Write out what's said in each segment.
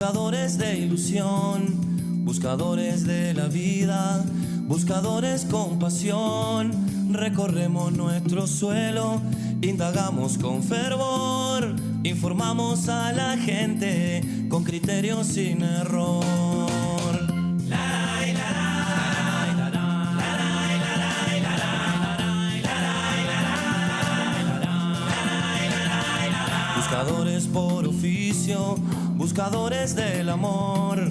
Buscadores de ilusión, buscadores de la vida, buscadores con pasión, recorremos nuestro suelo, indagamos con fervor, informamos a la gente con criterio sin error. Buscadores por oficio, buscadores del amor,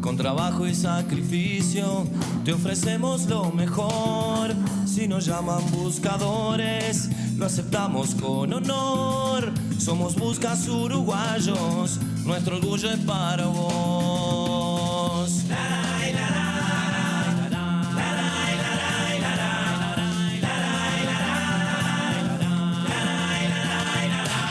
con trabajo y sacrificio, te ofrecemos lo mejor. Si nos llaman buscadores, lo aceptamos con honor. Somos buscas uruguayos, nuestro orgullo es para vos.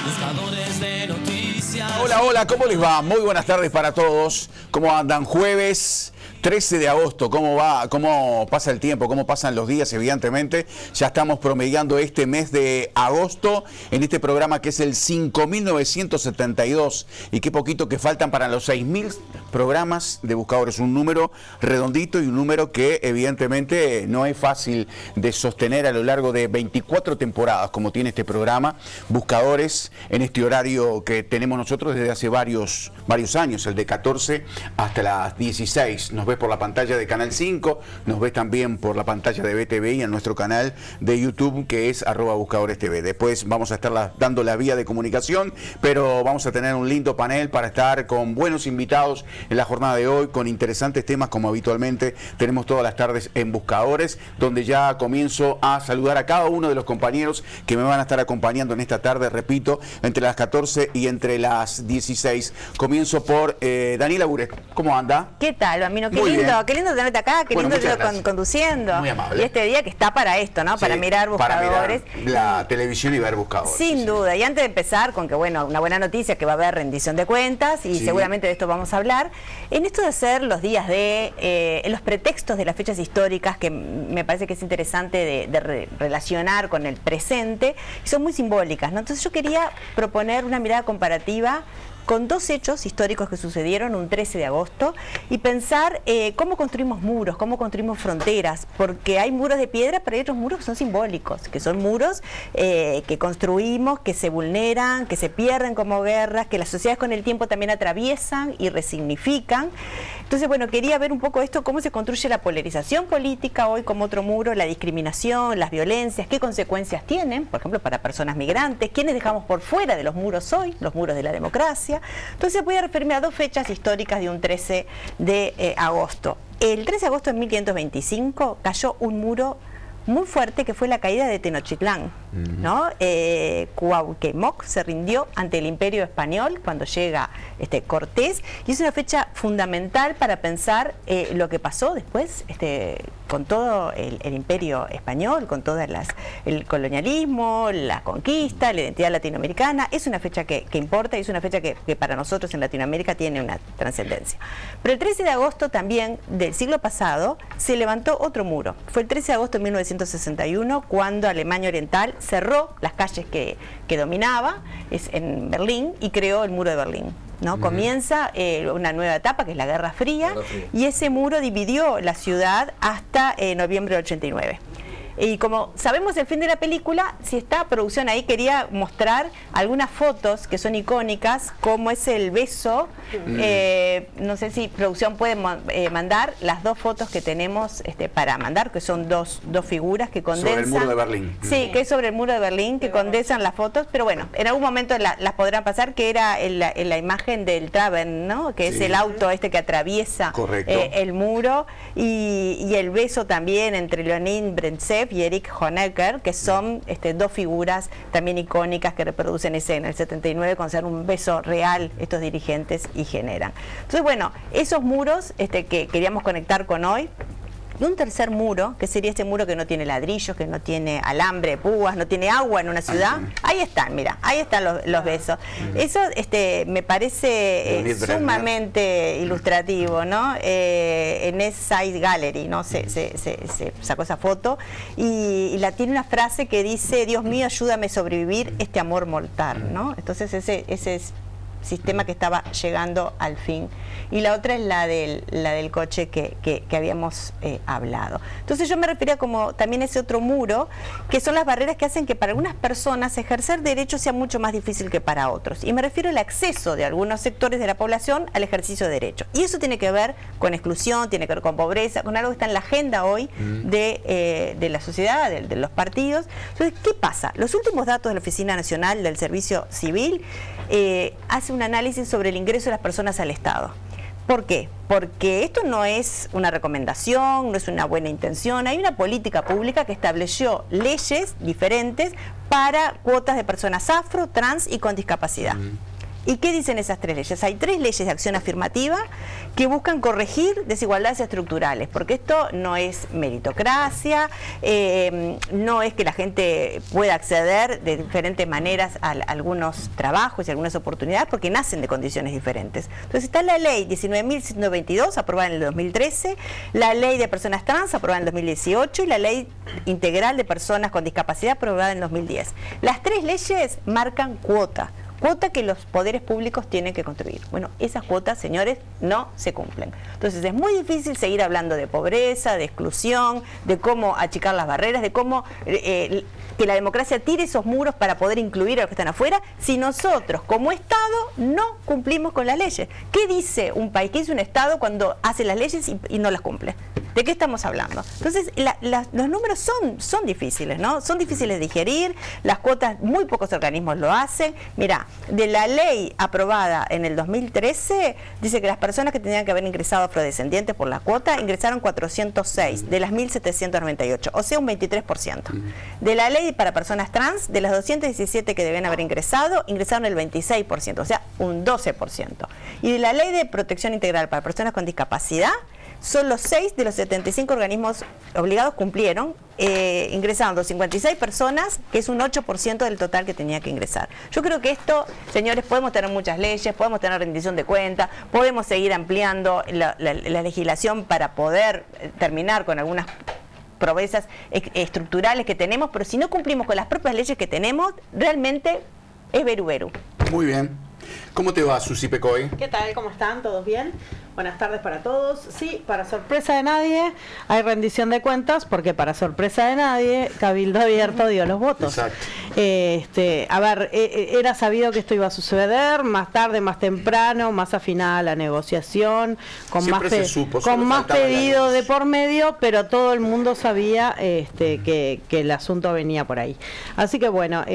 Buscadores de noticias. Hola, hola, ¿cómo les va? Muy buenas tardes para todos. ¿Cómo andan? Jueves 13 de agosto, ¿cómo va? ¿Cómo pasa el tiempo? ¿Cómo pasan los días? Evidentemente, ya estamos promediando este mes de agosto en este programa que es el 5972. Y qué poquito que faltan para los 6000 programas de Buscadores. Un número redondito y un número que evidentemente no es fácil de sostener a lo largo de 24 temporadas, como tiene este programa Buscadores, en este horario que tenemos nosotros desde hace varios años, el de 14 hasta las 16. Nos ves por la pantalla de Canal 5, nos ves también por la pantalla de BTV y en nuestro canal de YouTube que es @BuscadoresTV. Después vamos a estar dando la vía de comunicación, pero vamos a tener un lindo panel para estar con buenos invitados en la jornada de hoy, con interesantes temas como habitualmente tenemos todas las tardes en Buscadores, donde ya comienzo a saludar a cada uno de los compañeros que me van a estar acompañando en esta tarde, repito, entre las 14 y entre las 16. Comienzo por Daniela Buret. ¿Cómo anda? ¿Qué tal, Bambino? Muy bien. Qué lindo tenerte acá, qué Bueno, lindo muchas te gracias. conduciendo. Muy amable. Y este día que está para esto, ¿no? Para Sí, mirar Buscadores. Para mirar la televisión y ver Buscadores. Sin duda. Y antes de empezar con que, bueno, una buena noticia que va a haber rendición de cuentas y Sí. seguramente de esto vamos a hablar. En esto de hacer los días en los pretextos de las fechas históricas, que me parece que es interesante de relacionar con el presente, y son muy simbólicas, ¿no? Entonces yo quería proponer una mirada comparativa con dos hechos históricos que sucedieron un 13 de agosto y pensar cómo construimos muros, cómo construimos fronteras, porque hay muros de piedra, pero hay otros muros que son simbólicos, que son muros que construimos, que se vulneran, que se pierden como guerras, que las sociedades con el tiempo también atraviesan y resignifican. Entonces, bueno, quería ver un poco esto, cómo se construye la polarización política hoy como otro muro, la discriminación, las violencias, qué consecuencias tienen, por ejemplo, para personas migrantes, quiénes dejamos por fuera de los muros hoy, los muros de la democracia. Entonces voy a referirme a dos fechas históricas de un 13 de agosto. El 13 de agosto de 1525 cayó un muro muy fuerte que fue la caída de Tenochtitlán, ¿no? Cuauhtémoc se rindió ante el Imperio Español cuando llega Cortés, y es una fecha fundamental para pensar lo que pasó después con todo el Imperio Español, con todo el colonialismo, la conquista, la identidad latinoamericana. Es una fecha que importa y es una fecha que para nosotros en Latinoamérica tiene una trascendencia. Pero el 13 de agosto también del siglo pasado se levantó otro muro. Fue el 13 de agosto de 1961 cuando Alemania Oriental cerró las calles que dominaba en Berlín y creó el muro de Berlín, ¿no? Comienza una nueva etapa que es la Guerra Fría, y ese muro dividió la ciudad hasta noviembre del 89. Y como sabemos el fin de la película, si está producción ahí, quería mostrar algunas fotos que son icónicas, como es el beso. No sé si producción puede mandar las dos fotos que tenemos para mandar, que son dos figuras que condensan. Sobre el muro de Berlín. Sí, que es sobre el muro de Berlín, que condensan las fotos, pero bueno, en algún momento las podrán pasar, que era la imagen del Travern, ¿no? Que es el auto que atraviesa el muro, y el beso también entre Leonid Brezhnev y Erich Honecker, que son dos figuras también icónicas que reproducen en el 79 con ser un beso real estos dirigentes y generan. Entonces, bueno, esos muros que queríamos conectar con hoy. Y un tercer muro, que sería este muro que no tiene ladrillos, que no tiene alambre, púas, no tiene agua en una ciudad. Ahí están, mira, ahí están los besos. Eso me parece sumamente ilustrativo, ¿no? En East Side Gallery, ¿no? Se sacó esa foto y tiene una frase que dice: Dios mío, ayúdame a sobrevivir este amor mortal, ¿no? Entonces ese es sistema que estaba llegando al fin. Y la otra es la del coche que habíamos hablado. Entonces yo me refería como también ese otro muro, que son las barreras que hacen que para algunas personas ejercer derechos sea mucho más difícil que para otros. Y me refiero al acceso de algunos sectores de la población al ejercicio de derechos. Y eso tiene que ver con exclusión, tiene que ver con pobreza, con algo que está en la agenda hoy de la sociedad, de los partidos. Entonces, ¿qué pasa? Los últimos datos de la Oficina Nacional del Servicio Civil hace un análisis sobre el ingreso de las personas al Estado. ¿Por qué? Porque esto no es una recomendación, no es una buena intención. Hay una política pública que estableció leyes diferentes para cuotas de personas afro, trans y con discapacidad. ¿Y qué dicen esas 3 leyes? Hay 3 leyes de acción afirmativa que buscan corregir desigualdades estructurales, porque esto no es meritocracia, no es que la gente pueda acceder de diferentes maneras a algunos trabajos y algunas oportunidades, porque nacen de condiciones diferentes. Entonces está la ley 19.122, aprobada en el 2013, la ley de personas trans, aprobada en el 2018, y la ley integral de personas con discapacidad, aprobada en el 2010. Las 3 leyes marcan cuota que los poderes públicos tienen que construir. Bueno, esas cuotas, señores, no se cumplen. Entonces es muy difícil seguir hablando de pobreza, de exclusión, de cómo achicar las barreras, de cómo que la democracia tire esos muros para poder incluir a los que están afuera, si nosotros como Estado no cumplimos con las leyes. ¿Qué dice un país? ¿Qué dice un Estado cuando hace las leyes y no las cumple? ¿De qué estamos hablando? Entonces, los números son difíciles, ¿no? Son difíciles de digerir, las cuotas, muy pocos organismos lo hacen. Mirá, de la ley aprobada en el 2013, dice que las personas que tenían que haber ingresado afrodescendientes por la cuota, ingresaron 406 de las 1.798, o sea, un 23%. De la ley para personas trans, de las 217 que deben haber ingresado, ingresaron el 26%, o sea, un 12%. Y de la ley de protección integral para personas con discapacidad, solo 6 de los 75 organismos obligados cumplieron, ingresando 56 personas, que es un 8% del total que tenía que ingresar. Yo creo que esto, señores, podemos tener muchas leyes, podemos tener rendición de cuentas, podemos seguir ampliando la legislación para poder terminar con algunas pobrezas estructurales que tenemos, pero si no cumplimos con las propias leyes que tenemos, realmente es veru veru. Muy bien. ¿Cómo te va, Susi Pecoy? ¿Qué tal? ¿Cómo están? ¿Todos bien? Buenas tardes para todos. Sí, para sorpresa de nadie, hay rendición de cuentas, porque para sorpresa de nadie, Cabildo Abierto dio los votos. Exacto. A ver, era sabido que esto iba a suceder, más tarde, más temprano, más afinada la negociación, con más pedido de por medio, pero todo el mundo sabía que el asunto venía por ahí. Así que bueno,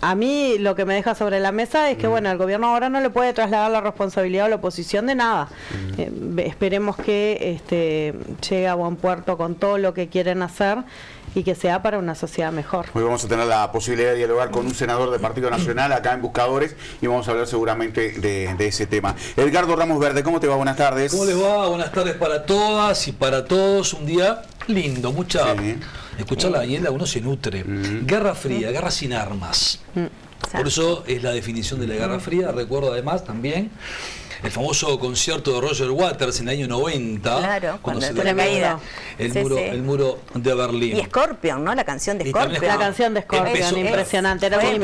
a mí lo que me deja sobre la mesa es que bueno, el gobierno ahora no le puede trasladar la responsabilidad a la oposición de nada. Esperemos que llegue a buen puerto con todo lo que quieren hacer y que sea para una sociedad mejor. Hoy vamos a tener la posibilidad de dialogar con un senador del Partido Nacional acá en Buscadores y vamos a hablar seguramente de ese tema. Edgardo Ramos Verde, ¿cómo te va? Buenas tardes. ¿Cómo les va? Buenas tardes para todas y para todos. Un día lindo, mucha... Sí. Escuchar la Daniela, uno se nutre. Guerra fría, guerra sin armas. Por eso es la definición de la Guerra Fría. Recuerdo además también el famoso concierto de Roger Waters en el año 90, claro, cuando se la caída el muro de Berlín. Y Scorpion, ¿no? La canción de Scorpion. La canción de Scorpion, impresionante. Era muy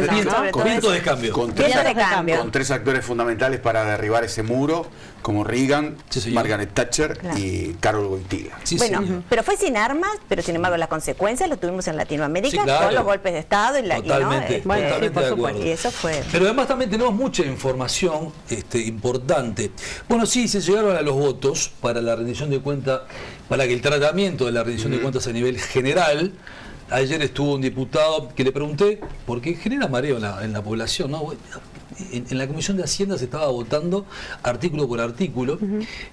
viento de cambio. Con 3 actores fundamentales para derribar ese muro, como Reagan, Margaret Thatcher y Carol Wojtyla. Bueno, pero fue sin armas, pero sin embargo las consecuencias lo tuvimos en Latinoamérica, con los golpes de Estado y totalmente de acuerdo. Y eso fue. Pero además también tenemos mucha información importante. Bueno, sí, se llegaron a los votos para la rendición de cuentas, para que el tratamiento de la rendición de cuentas a nivel general. Ayer estuvo un diputado que le pregunté, porque genera mareo en la población, ¿no? En la Comisión de Hacienda se estaba votando artículo por artículo,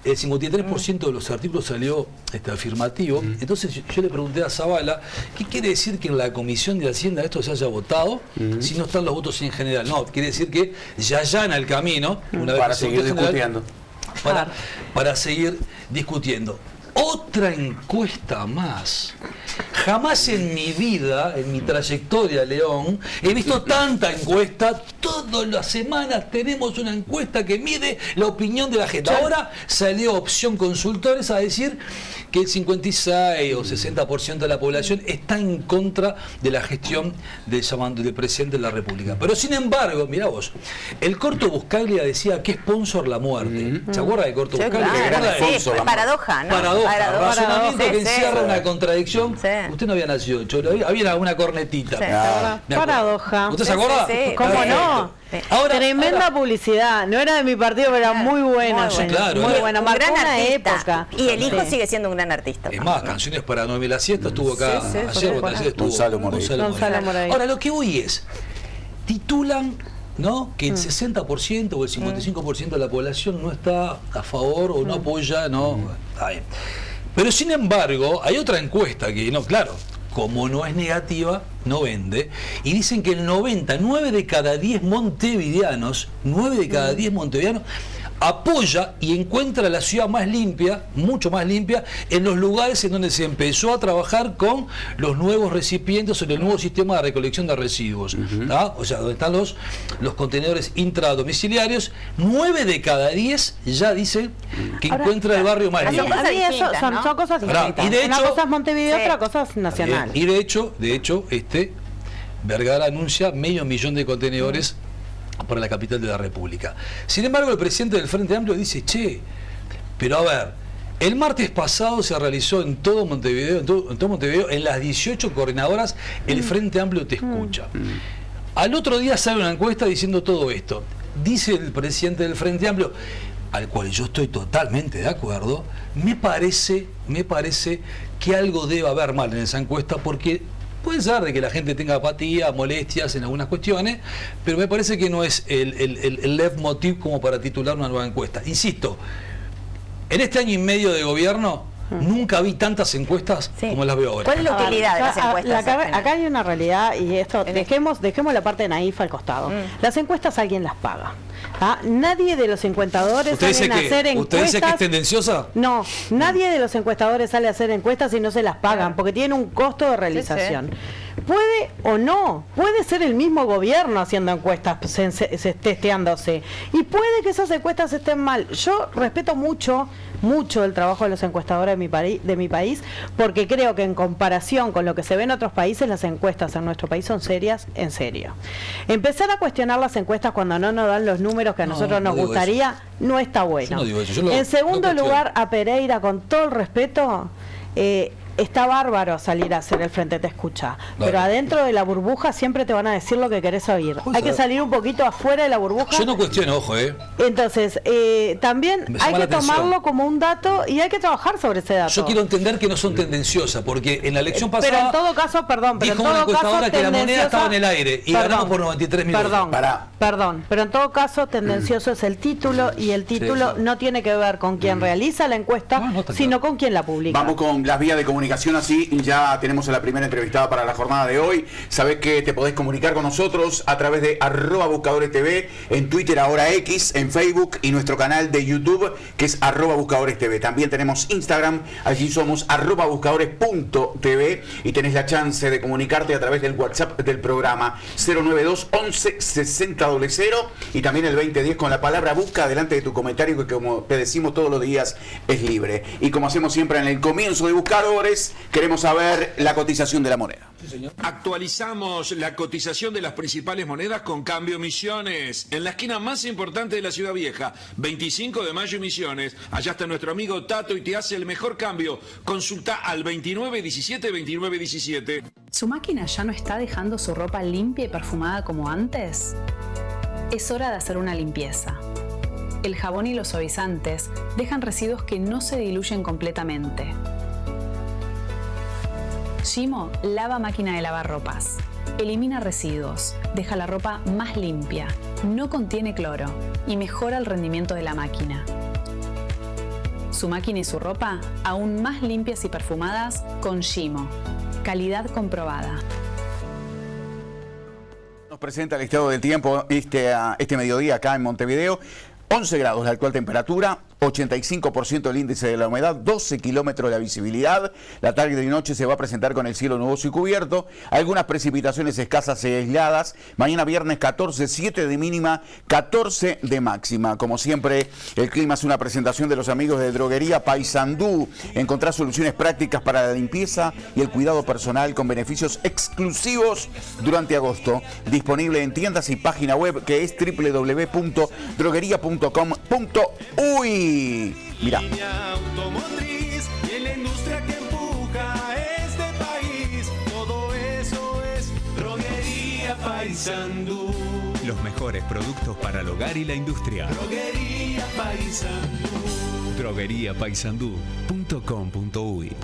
el 53% de los artículos salió afirmativo. Entonces yo le pregunté a Zavala, ¿qué quiere decir que en la Comisión de Hacienda esto se haya votado si no están los votos en general? No, quiere decir que ya allana el camino, una vez para seguir discutiendo. Para seguir discutiendo. Otra encuesta más jamás en mi vida, en mi trayectoria, León, he visto tanta encuesta. Todas las semanas tenemos una encuesta que mide la opinión de la gente. Ahora salió Opción Consultores a decir que el 56 o 60% de la población está en contra de la gestión del presidente de la República. Pero sin embargo, mirá vos, el Corto Buscaglia decía que sponsor la muerte. ¿Se acuerda de Corto Buscaglia? Sí, paradoja, ¿no? Paradoja. Razonamiento que encierra una contradicción. Sí. Usted no había nacido, Cholo, había una cornetita. Sí. Paradoja. ¿Usted se acuerda? Sí. ¿Cómo no? Ahora, Tremenda publicidad. No era de mi partido, pero era muy buena. Sí, claro, muy era buena. Un Marcó gran una artista. época. Y el hijo Sí. sigue siendo un gran artista. es más, Canciones para No Me la Siesta estuvo acá Sí, ayer, me parece que estuvo Gonzalo Moreira. Gonzalo Moreira. Ahora, lo que voy es, titulan, ¿no?, que el 60% o el 55% de la población no está a favor o no apoya, ¿no? Está bien. Pero sin embargo, hay otra encuesta que, no, claro, como no es negativa, no vende, y dicen que el 9 de cada 10 montevideanos, 9 de cada 10 montevideanos, apoya y encuentra la ciudad más limpia, mucho más limpia, en los lugares en donde se empezó a trabajar con los nuevos recipientes o el nuevo sistema de recolección de residuos. O sea, donde están los contenedores intradomiciliarios. 9 de cada 10 ya dicen que Ahora, encuentra el barrio más son limpio. cosas A mí eso distintas, son, ¿no? son cosas distintas. Y de Una hecho- cosa es Montevideo, Sí. otra cosa es nacional. Y de hecho, Vergara anuncia 500.000 de contenedores para la capital de la República. Sin embargo, el presidente del Frente Amplio dice, pero a ver, el martes pasado se realizó en todo Montevideo, en las 18 coordinadoras, el Frente Amplio te escucha. Al otro día sale una encuesta diciendo todo esto. Dice el presidente del Frente Amplio, al cual yo estoy totalmente de acuerdo, me parece que algo debe haber mal en esa encuesta, porque puede ser de que la gente tenga apatía, molestias en algunas cuestiones, pero me parece que no es el leitmotiv como para titular una nueva encuesta. Insisto, en este año y medio de gobierno nunca vi tantas encuestas como las veo ahora. ¿Cuál es la utilidad de las encuestas? Acá hay una realidad, y esto, dejemos la parte naif al costado. Las encuestas alguien las paga. Nadie de los encuestadores ¿Usted salen a hacer encuestas. ¿Usted dice que es tendenciosa? No, nadie de los encuestadores sale a hacer encuestas y no se las pagan, porque tienen un costo de realización. Puede o no, puede ser el mismo gobierno haciendo encuestas, testeándose, y puede que esas encuestas estén mal. Yo respeto mucho el trabajo de los encuestadores de mi país, porque creo que en comparación con lo que se ve en otros países, las encuestas en nuestro país son serias, en serio. Empezar a cuestionar las encuestas cuando no nos dan los números que a nosotros nos gustaría, no está bueno. Yo no digo eso, En segundo lugar, a Pereira, con todo el respeto, está bárbaro salir a hacer el Frente Te Escucha, pero adentro de la burbuja siempre te van a decir lo que querés oír. Hay que salir un poquito afuera de la burbuja. Yo no cuestiono, ojo, Entonces, también hay que tomarlo como un dato y hay que trabajar sobre ese dato. Yo quiero entender que no son tendenciosas, porque en la elección pasada pero en todo caso, dijo una encuestadora que la moneda estaba en el aire y ganamos por 93 minutos. Perdón, pero en todo caso tendencioso es el título, y el título no tiene que ver con quien realiza la encuesta, sino con quien la publica. Vamos con las vías de comunicación, así ya tenemos a la primera entrevistada para la jornada de hoy. Sabés que te podés comunicar con nosotros a través de @buscadores.tv, en Twitter, ahora X, en Facebook, y nuestro canal de YouTube, que es @buscadores.tv. También tenemos Instagram, allí somos @buscadores.tv, y tenés la chance de comunicarte a través del WhatsApp del programa 092 11 60 00, y también el 2010 con la palabra busca delante de tu comentario, que como te decimos todos los días es libre. Y como hacemos siempre en el comienzo de Buscadores, queremos saber la cotización de la moneda. Actualizamos la cotización de las principales monedas con Cambio Misiones. En la esquina más importante de la Ciudad Vieja, 25 de mayo y Misiones. Allá está nuestro amigo Tato y te hace el mejor cambio. Consulta al 2917-2917. ¿Su máquina ya no está dejando su ropa limpia y perfumada como antes? Es hora de hacer una limpieza. El jabón y los suavizantes dejan residuos que no se diluyen completamente. Shimo lava máquina de lavar ropas. Elimina residuos, deja la ropa más limpia, no contiene cloro y mejora el rendimiento de la máquina. Su máquina y su ropa aún más limpias y perfumadas con Shimo. Calidad comprobada. Nos presenta el estado del tiempo este mediodía acá en Montevideo. 11 grados la actual temperatura, 85% el índice de la humedad, 12 kilómetros la visibilidad. La tarde y noche se va a presentar con el cielo nuboso y cubierto, algunas precipitaciones escasas y aisladas. Mañana viernes 14, 7 de mínima, 14 de máxima. Como siempre, el clima es una presentación de los amigos de Droguería Paysandú. Encontrar soluciones prácticas para la limpieza y el cuidado personal con beneficios exclusivos durante agosto. Disponible en tiendas y página web que es www.drogueria.com.uy. Mira. Automotriz y en la industria que empuja este país. Todo eso es Droguería Paysandú. Los mejores productos para el hogar y la industria. Droguería Paysandú. drogueriapaysandú.com.uy.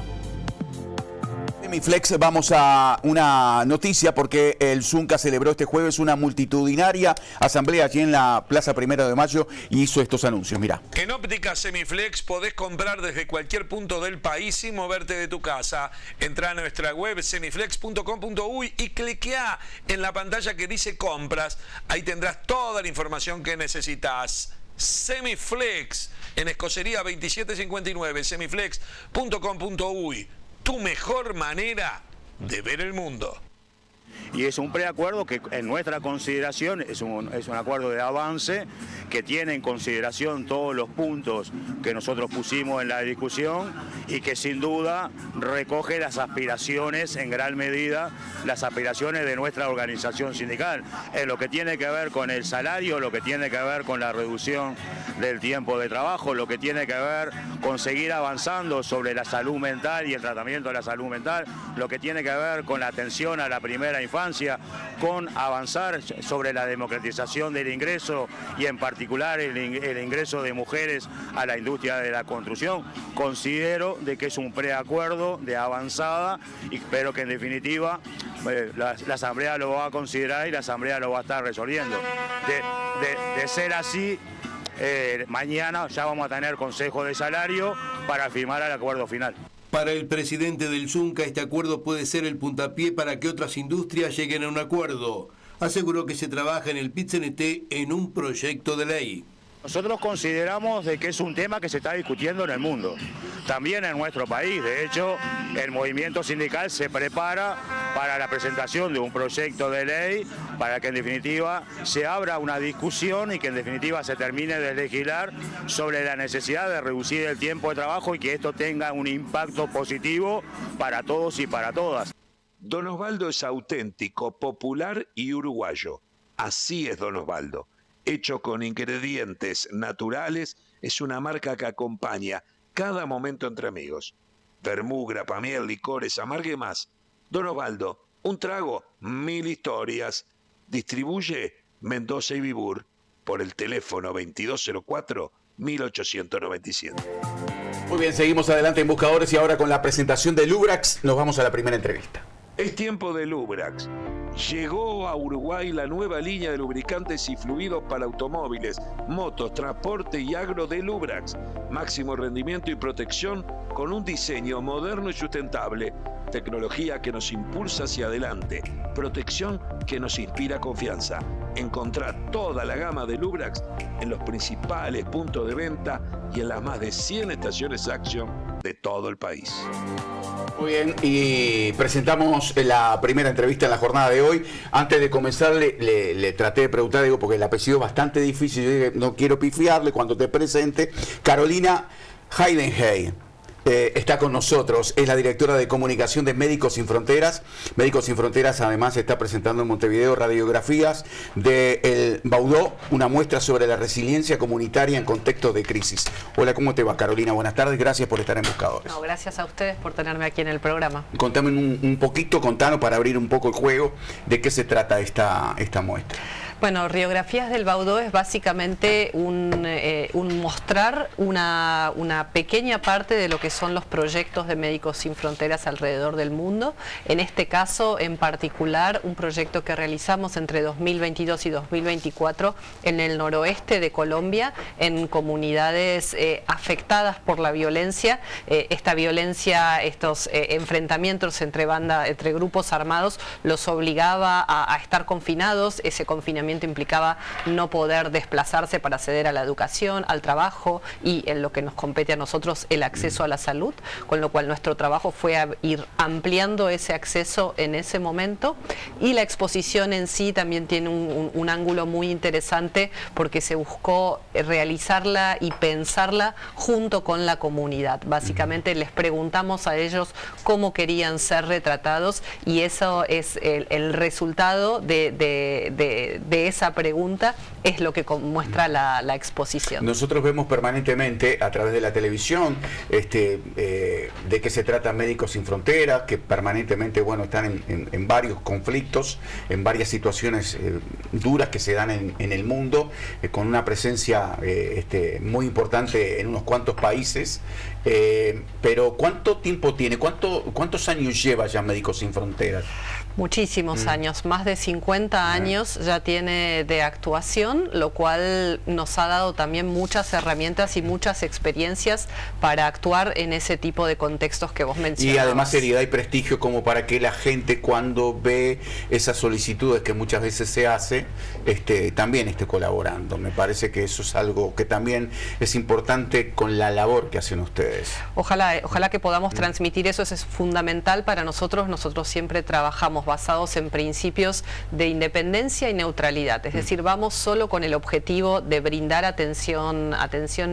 Semiflex, vamos a una noticia porque el Zunca celebró este jueves una multitudinaria asamblea allí en la Plaza 1 de Mayo y hizo estos anuncios, mirá. En Óptica Semiflex podés comprar desde cualquier punto del país sin moverte de tu casa. Entrá a nuestra web semiflex.com.uy y cliquea en la pantalla que dice compras. Ahí tendrás toda la información que necesitas. Semiflex, en Escocería 2759, semiflex.com.uy. Tu mejor manera de ver el mundo. Y es un preacuerdo que en nuestra consideración es un acuerdo de avance que tiene en consideración todos los puntos que nosotros pusimos en la discusión y que sin duda recoge las aspiraciones en gran medida, las aspiraciones de nuestra organización sindical, en lo que tiene que ver con el salario, lo que tiene que ver con la reducción del tiempo de trabajo, lo que tiene que ver con seguir avanzando sobre la salud mental y el tratamiento de la salud mental, lo que tiene que ver con la atención a la primera infancia, con avanzar sobre la democratización del ingreso y en particular el ingreso de mujeres a la industria de la construcción. Considero de que es un preacuerdo de avanzada, pero que en definitiva la Asamblea lo va a considerar y la Asamblea lo va a estar resolviendo. De ser así, mañana ya vamos a tener consejo de salario para firmar el acuerdo final. Para el presidente del Zunca, este acuerdo puede ser el puntapié para que otras industrias lleguen a un acuerdo. Aseguró que se trabaja en el PIT-CNT en un proyecto de ley. Nosotros consideramos de que es un tema que se está discutiendo en el mundo, también en nuestro país. De hecho, el movimiento sindical se prepara para la presentación de un proyecto de ley para que en definitiva se abra una discusión y que en definitiva se termine de legislar sobre la necesidad de reducir el tiempo de trabajo y que esto tenga un impacto positivo para todos y para todas. Don Osvaldo es auténtico, popular y uruguayo. Así es Don Osvaldo. Hecho con ingredientes naturales, es una marca que acompaña cada momento entre amigos. Vermú, grapamiel, licores, amargue más. Don Osvaldo, un trago, 1000 historias. Distribuye Mendoza y Vibur por el teléfono 2204-1897. Muy bien, seguimos adelante en Buscadores y ahora con la presentación de Lubrax nos vamos a la primera entrevista. Es tiempo de Lubrax. Llegó a Uruguay la nueva línea de lubricantes y fluidos para automóviles, motos, transporte y agro de Lubrax. Máximo rendimiento y protección con un diseño moderno y sustentable. Tecnología que nos impulsa hacia adelante. Protección que nos inspira confianza. Encontrá toda la gama de Lubrax en los principales puntos de venta y en las más de 100 estaciones Action de todo el país. Muy bien, y presentamos la primera entrevista en la jornada de hoy. Antes de comenzar, le traté de preguntar, digo, porque el apellido es bastante difícil, yo dije, no quiero pifiarle cuando te presente. Carolina Heidenheim. Está con nosotros, es la directora de comunicación de Médicos Sin Fronteras. Médicos Sin Fronteras además está presentando en Montevideo radiografías del Baudó, una muestra sobre la resiliencia comunitaria en contexto de crisis. Hola, ¿cómo te va, Carolina? Buenas tardes, gracias por estar en Buscadores. No, gracias a ustedes por tenerme aquí en el programa. Contame un poquito, contanos para abrir un poco el juego, de qué se trata esta muestra. Bueno, Radiografías del Baudó es básicamente un mostrar una pequeña parte de lo que son los proyectos de Médicos Sin Fronteras alrededor del mundo. En este caso, en particular, un proyecto que realizamos entre 2022 y 2024 en el noroeste de Colombia, en comunidades afectadas por la violencia. Esta violencia, estos enfrentamientos entre grupos armados, los obligaba a estar confinados. Ese confinamiento aislamiento implicaba no poder desplazarse para acceder a la educación, al trabajo y en lo que nos compete a nosotros el acceso a la salud, con lo cual nuestro trabajo fue a ir ampliando ese acceso en ese momento, y la exposición en sí también tiene un ángulo muy interesante porque se buscó realizarla y pensarla junto con la comunidad. Básicamente les preguntamos a ellos cómo querían ser retratados y eso es el resultado de esa pregunta, es lo que muestra la exposición. Nosotros vemos permanentemente a través de la televisión de qué se trata Médicos Sin Fronteras, que permanentemente están en varios conflictos, en varias situaciones duras que se dan en el mundo, con una presencia muy importante en unos cuantos países. Pero ¿cuánto tiempo tiene? ¿Cuántos años lleva ya Médicos Sin Fronteras? Muchísimos años, más de 50 años ya tiene de actuación, lo cual nos ha dado también muchas herramientas y muchas experiencias para actuar en ese tipo de contextos que vos mencionabas. Y además seriedad y prestigio como para que la gente, cuando ve esas solicitudes que muchas veces se hace, también esté colaborando. Me parece que eso es algo que también es importante con la labor que hacen ustedes. Ojalá que podamos transmitir eso, es fundamental para nosotros. Nosotros siempre trabajamos basados en principios de independencia y neutralidad, es decir, vamos solo con el objetivo de brindar atención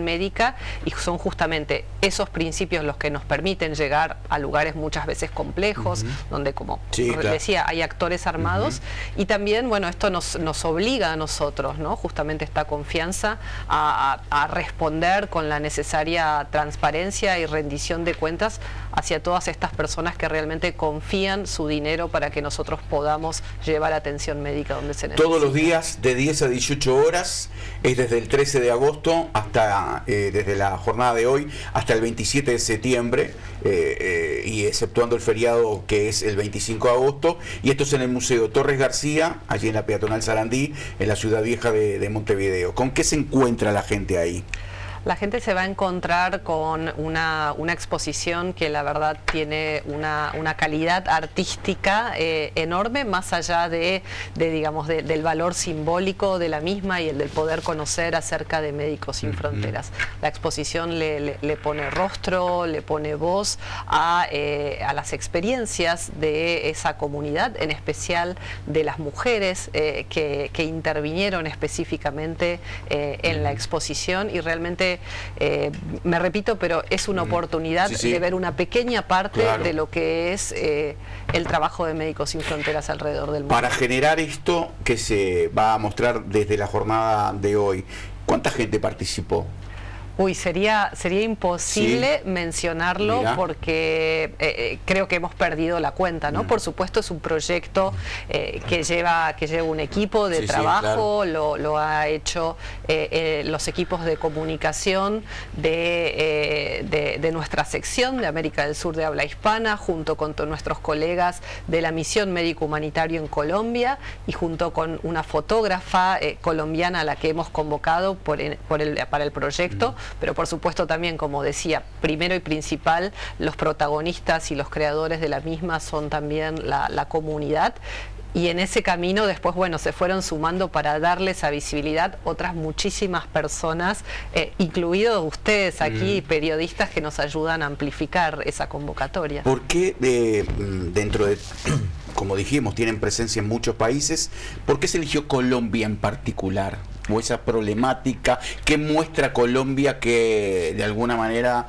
médica, y son justamente esos principios los que nos permiten llegar a lugares muchas veces complejos, donde, como decía, hay actores armados, y también, esto nos obliga a nosotros, ¿no? Justamente esta confianza a responder con la necesaria transparencia y rendición de cuentas hacia todas estas personas que realmente confían su dinero para que nosotros podamos llevar atención médica donde se necesita. Todos los días de 10 a 18 horas, es desde el 13 de agosto hasta, desde la jornada de hoy, hasta el 27 de septiembre, y exceptuando el feriado que es el 25 de agosto, y esto es en el Museo Torres García, allí en la peatonal Sarandí, en la ciudad vieja de Montevideo. ¿Con qué se encuentra la gente ahí? La gente se va a encontrar con una exposición que la verdad tiene una calidad artística enorme, más allá del valor simbólico de la misma y el del poder conocer acerca de Médicos Sin Fronteras. La exposición le pone rostro, le pone voz a las experiencias de esa comunidad, en especial de las mujeres que intervinieron específicamente en la exposición, y realmente me repito, pero es una oportunidad de ver una pequeña parte de lo que es el trabajo de Médicos Sin Fronteras alrededor del mundo. Para generar esto que se va a mostrar desde la jornada de hoy, ¿cuánta gente participó? Uy, sería imposible mencionarlo porque creo que hemos perdido la cuenta, ¿no? Por supuesto es un proyecto que lleva un equipo de trabajo, lo ha hecho los equipos de comunicación de nuestra sección de América del Sur de habla hispana, junto con nuestros colegas de la Misión Médico Humanitario en Colombia y junto con una fotógrafa colombiana a la que hemos convocado para el proyecto. Pero por supuesto también, como decía, primero y principal, los protagonistas y los creadores de la misma son también la comunidad. Y en ese camino después, se fueron sumando para darle esa visibilidad otras muchísimas personas, incluidos ustedes aquí, periodistas que nos ayudan a amplificar esa convocatoria. ¿Por qué dentro de, como dijimos, tienen presencia en muchos países, por qué se eligió Colombia en particular? ¿O esa problemática que muestra Colombia que de alguna manera,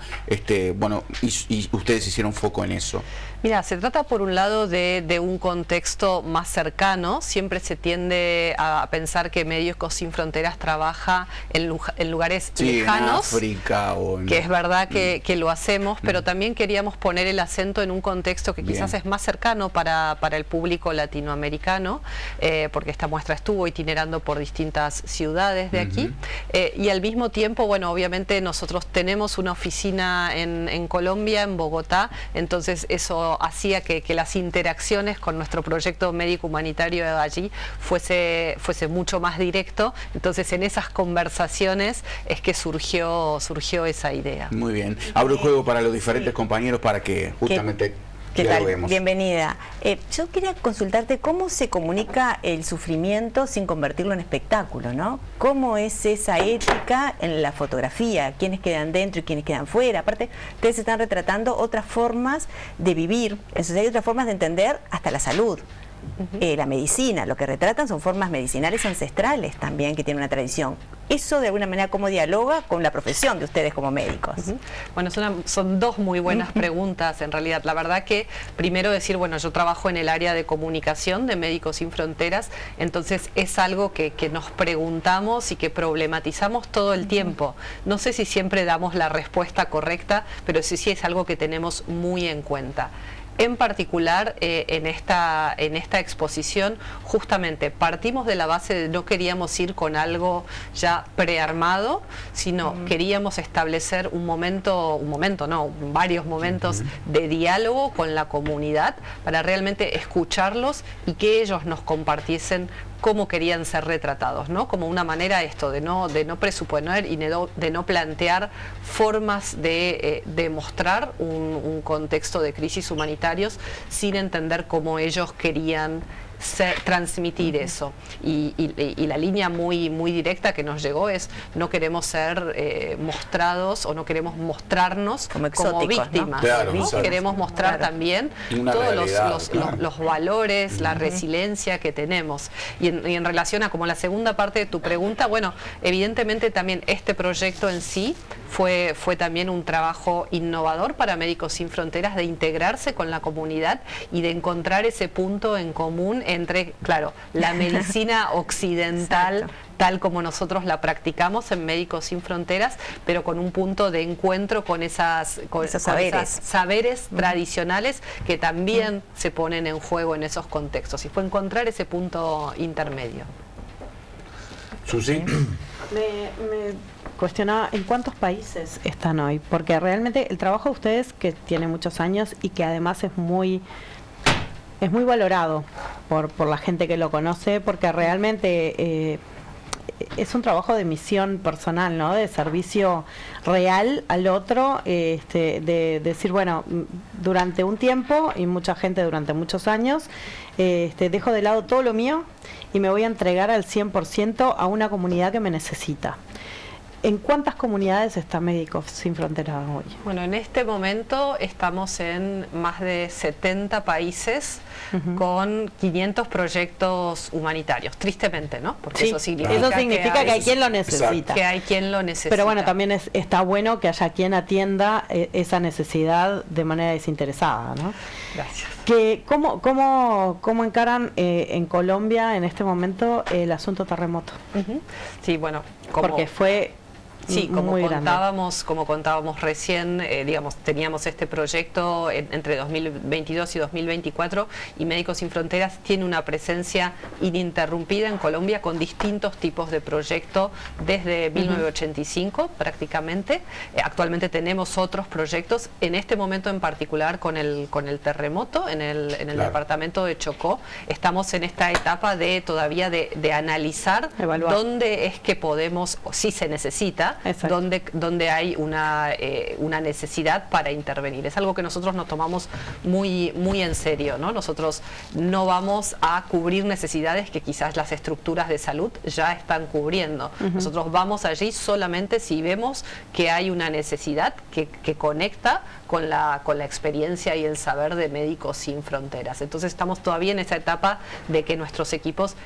y ustedes hicieron foco en eso? Mira, se trata por un lado de un contexto más cercano. Siempre se tiende a pensar que Médicos Sin Fronteras trabaja en lugares lejanos, en África que es verdad que lo hacemos, pero también queríamos poner el acento en un contexto que quizás es más cercano para el público latinoamericano, porque esta muestra estuvo itinerando por distintas ciudades de aquí, y al mismo tiempo, obviamente nosotros tenemos una oficina en Colombia, en Bogotá, entonces eso hacía que las interacciones con nuestro proyecto médico humanitario allí fuese mucho más directo. Entonces en esas conversaciones es que surgió esa idea. Muy bien. Abro el juego para los diferentes compañeros para que justamente ¿Qué tal? Bienvenida. Yo quería consultarte cómo se comunica el sufrimiento sin convertirlo en espectáculo, ¿no? ¿Cómo es esa ética en la fotografía? ¿Quiénes quedan dentro y quiénes quedan fuera? Aparte, ustedes están retratando otras formas de vivir, hay otras formas de entender hasta la salud. La medicina, lo que retratan son formas medicinales ancestrales también que tienen una tradición. Eso de alguna manera cómo dialoga con la profesión de ustedes como médicos. Bueno, son dos muy buenas preguntas en realidad. La verdad que primero decir, bueno, yo trabajo en el área de comunicación de Médicos Sin Fronteras, entonces es algo que nos preguntamos y que problematizamos todo el tiempo. No sé si siempre damos la respuesta correcta, pero sí es algo que tenemos muy en cuenta. En particular, en esta exposición, justamente partimos de la base de no queríamos ir con algo ya prearmado, sino queríamos establecer varios momentos de diálogo con la comunidad para realmente escucharlos y que ellos nos compartiesen cómo querían ser retratados, ¿no? Como una manera de no presuponer y de no plantear formas de mostrar un contexto de crisis humanitarios sin entender cómo ellos querían transmitir eso. Y la línea muy directa que nos llegó es: no queremos ser mostrados o no queremos mostrarnos como víctimas, ¿no? Claro, ¿no? Queremos mostrar también todos los valores, la resiliencia que tenemos. Y en relación a como la segunda parte de tu pregunta, bueno, evidentemente también este proyecto en sí fue también un trabajo innovador para Médicos Sin Fronteras de integrarse con la comunidad y de encontrar ese punto en común entre, claro, la medicina occidental tal como nosotros la practicamos en Médicos Sin Fronteras, pero con un punto de encuentro con esos saberes tradicionales que también se ponen en juego en esos contextos. Y fue encontrar ese punto intermedio. Susi. Me cuestionaba en cuántos países están hoy, porque realmente el trabajo de ustedes, que tiene muchos años y que además es muy valorado por la gente que lo conoce, porque realmente es un trabajo de misión personal, ¿no? De servicio real al otro, de decir, bueno, durante un tiempo, y mucha gente durante muchos años, dejo de lado todo lo mío y me voy a entregar al 100% a una comunidad que me necesita. ¿En cuántas comunidades está Médicos Sin Fronteras hoy? Bueno, en este momento estamos en más de 70 países con 500 proyectos humanitarios, tristemente, ¿no? Porque sí, eso significa que hay quien lo necesita. Que hay quien lo necesita. Pero bueno, también está bueno que haya quien atienda esa necesidad de manera desinteresada, ¿no? Gracias. ¿Cómo encaran en Colombia en este momento el asunto terremoto? Sí, bueno, porque fue... Sí, como contábamos recién, digamos, teníamos este proyecto entre 2022 y 2024 y Médicos Sin Fronteras tiene una presencia ininterrumpida en Colombia con distintos tipos de proyectos desde 1985 prácticamente. Actualmente tenemos otros proyectos, en este momento en particular con el terremoto en el departamento de Chocó. Estamos en esta etapa de analizar dónde es que podemos, o si se necesita, donde hay una necesidad para intervenir. Es algo que nosotros nos tomamos muy en serio, ¿no? Nosotros no vamos a cubrir necesidades que quizás las estructuras de salud ya están cubriendo. Nosotros vamos allí solamente si vemos que hay una necesidad que conecta con la experiencia y el saber de Médicos Sin Fronteras. Entonces estamos todavía en esa etapa de que nuestros equipos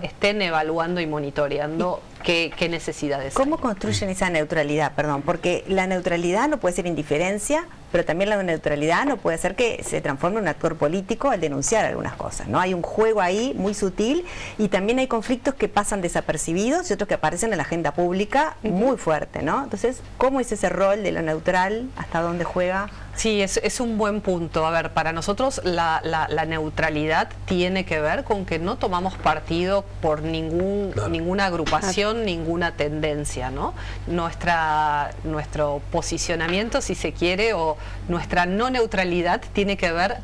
estén evaluando y monitoreando qué necesidades hay. ¿Cómo construyen esa neutralidad? Perdón, porque la neutralidad no puede ser indiferencia, pero también la neutralidad no puede ser que se transforme en un actor político al denunciar algunas cosas, ¿no? Hay un juego ahí muy sutil y también hay conflictos que pasan desapercibidos y otros que aparecen en la agenda pública muy fuerte, ¿no? Entonces, ¿cómo es ese rol de lo neutral? ¿Hasta dónde juega? Sí, es un buen punto. A ver, para nosotros la neutralidad tiene que ver con que no tomamos partido por ninguna agrupación, ninguna tendencia, ¿no? Nuestro posicionamiento, si se quiere, o nuestra no neutralidad tiene que ver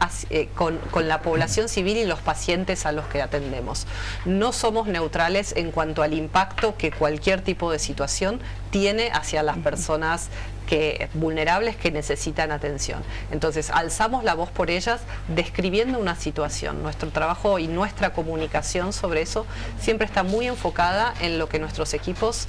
con la población civil y los pacientes a los que atendemos. No somos neutrales en cuanto al impacto que cualquier tipo de situación tiene hacia las personas vulnerables que necesitan atención. Entonces, alzamos la voz por ellas, describiendo una situación. Nuestro trabajo y nuestra comunicación sobre eso siempre está muy enfocada en lo que nuestros equipos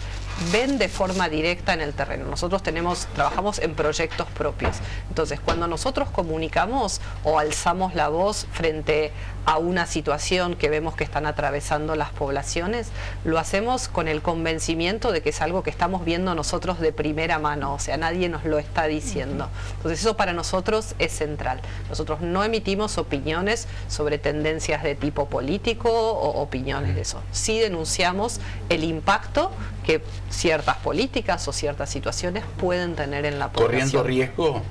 ven de forma directa en el terreno. Nosotros trabajamos en proyectos propios. Entonces, cuando nosotros comunicamos o alzamos la voz frente a una situación que vemos que están atravesando las poblaciones, lo hacemos con el convencimiento de que es algo que estamos viendo nosotros de primera mano, o sea, nadie nos lo está diciendo. Entonces, eso para nosotros es central. Nosotros no emitimos opiniones sobre tendencias de tipo político o opiniones de eso. Sí denunciamos el impacto que ciertas políticas o ciertas situaciones pueden tener en la población. ¿Corriendo riesgo?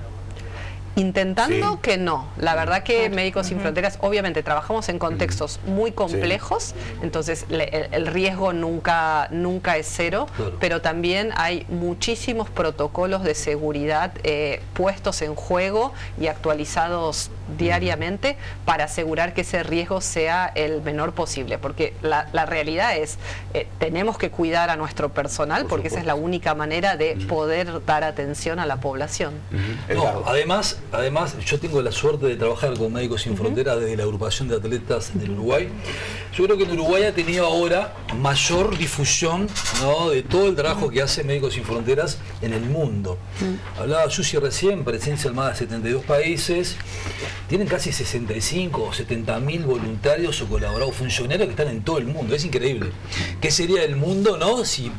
Intentando que no. La verdad que Médicos Sin Fronteras, obviamente trabajamos en contextos muy complejos, entonces el riesgo nunca es cero, pero también hay muchísimos protocolos de seguridad puestos en juego y actualizados diariamente para asegurar que ese riesgo sea el menor posible, porque la realidad es, tenemos que cuidar a nuestro personal porque esa es la única manera de poder dar atención a la población. No, además, yo tengo la suerte de trabajar con Médicos Sin Fronteras desde la agrupación de atletas del Uruguay. Yo creo que en Uruguay ha tenido ahora mayor difusión, ¿no?, de todo el trabajo que hace Médicos Sin Fronteras en el mundo. Hablaba Susi recién, presencia en más de 72 países. Tienen casi 65 o 70.000 voluntarios o colaboradores, funcionarios que están en todo el mundo. Es increíble. ¿Qué sería el mundo, no? Si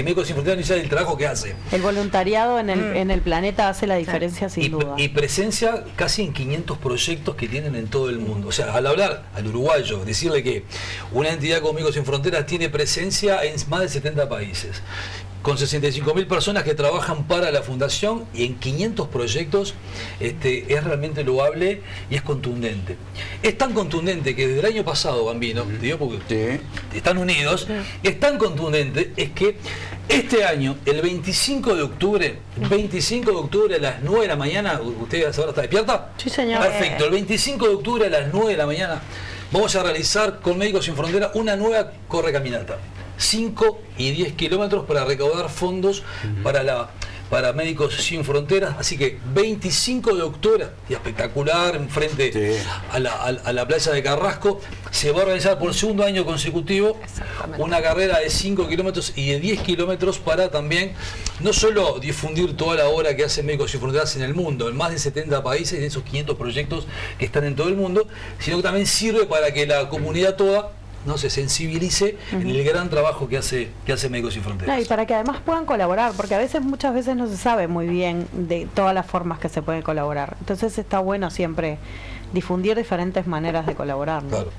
Médicos Sin Fronteras no hiciera el trabajo que hace. El voluntariado en el planeta hace la diferencia sin duda. Y presencia casi en 500 proyectos que tienen en todo el mundo. O sea, al hablar al uruguayo, decirle que una entidad como Médicos Sin Fronteras tiene presencia en más de 70 países, con 65.000 personas que trabajan para la fundación y en 500 proyectos, es realmente loable y es contundente. Es tan contundente que desde el año pasado, Bambino, digo porque están unidos, es tan contundente, es que este año, el 25 de octubre a las 9 de la mañana, ¿usted ahora está despierta? Sí, señor. Perfecto, el 25 de octubre a las 9 de la mañana vamos a realizar con Médicos Sin Fronteras una nueva correcaminata. 5 y 10 kilómetros para recaudar fondos para Médicos Sin Fronteras. Así que 25 de octubre, y espectacular, enfrente a la playa de Carrasco, se va a organizar por segundo año consecutivo una carrera de 5 kilómetros y de 10 kilómetros para también no solo difundir toda la obra que hace Médicos Sin Fronteras en el mundo, en más de 70 países, en esos 500 proyectos que están en todo el mundo, sino que también sirve para que la comunidad toda se sensibilice en el gran trabajo que hace Médicos Sin Fronteras. Y para que además puedan colaborar, porque muchas veces no se sabe muy bien de todas las formas que se puede colaborar. Entonces está bueno siempre difundir diferentes maneras de colaborar, ¿no? Claro.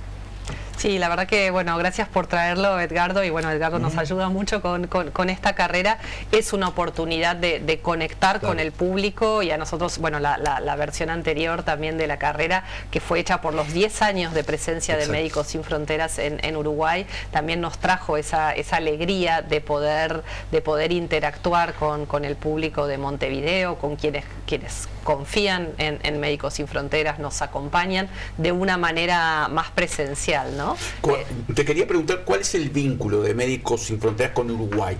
Sí, la verdad que, bueno, gracias por traerlo, Edgardo, y bueno, Edgardo nos ayuda mucho con esta carrera. Es una oportunidad de conectar con el público, y a nosotros, bueno, la versión anterior también de la carrera, que fue hecha por los 10 años de presencia de Médicos Sin Fronteras en Uruguay, también nos trajo esa alegría de poder interactuar con el público de Montevideo, con quienes confían en Médicos Sin Fronteras, nos acompañan de una manera más presencial, ¿no? Te quería preguntar, ¿cuál es el vínculo de Médicos Sin Fronteras con Uruguay?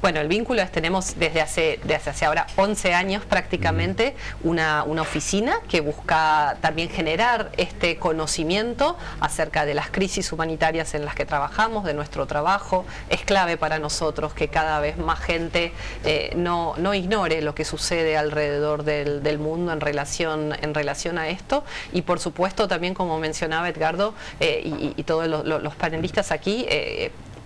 Bueno, el vínculo tenemos desde hace ahora 11 años prácticamente una oficina que busca también generar este conocimiento acerca de las crisis humanitarias en las que trabajamos, de nuestro trabajo. Es clave para nosotros que cada vez más gente no ignore lo que sucede alrededor del mundo en relación a esto, y por supuesto también, como mencionaba Edgardo y todos los panelistas aquí,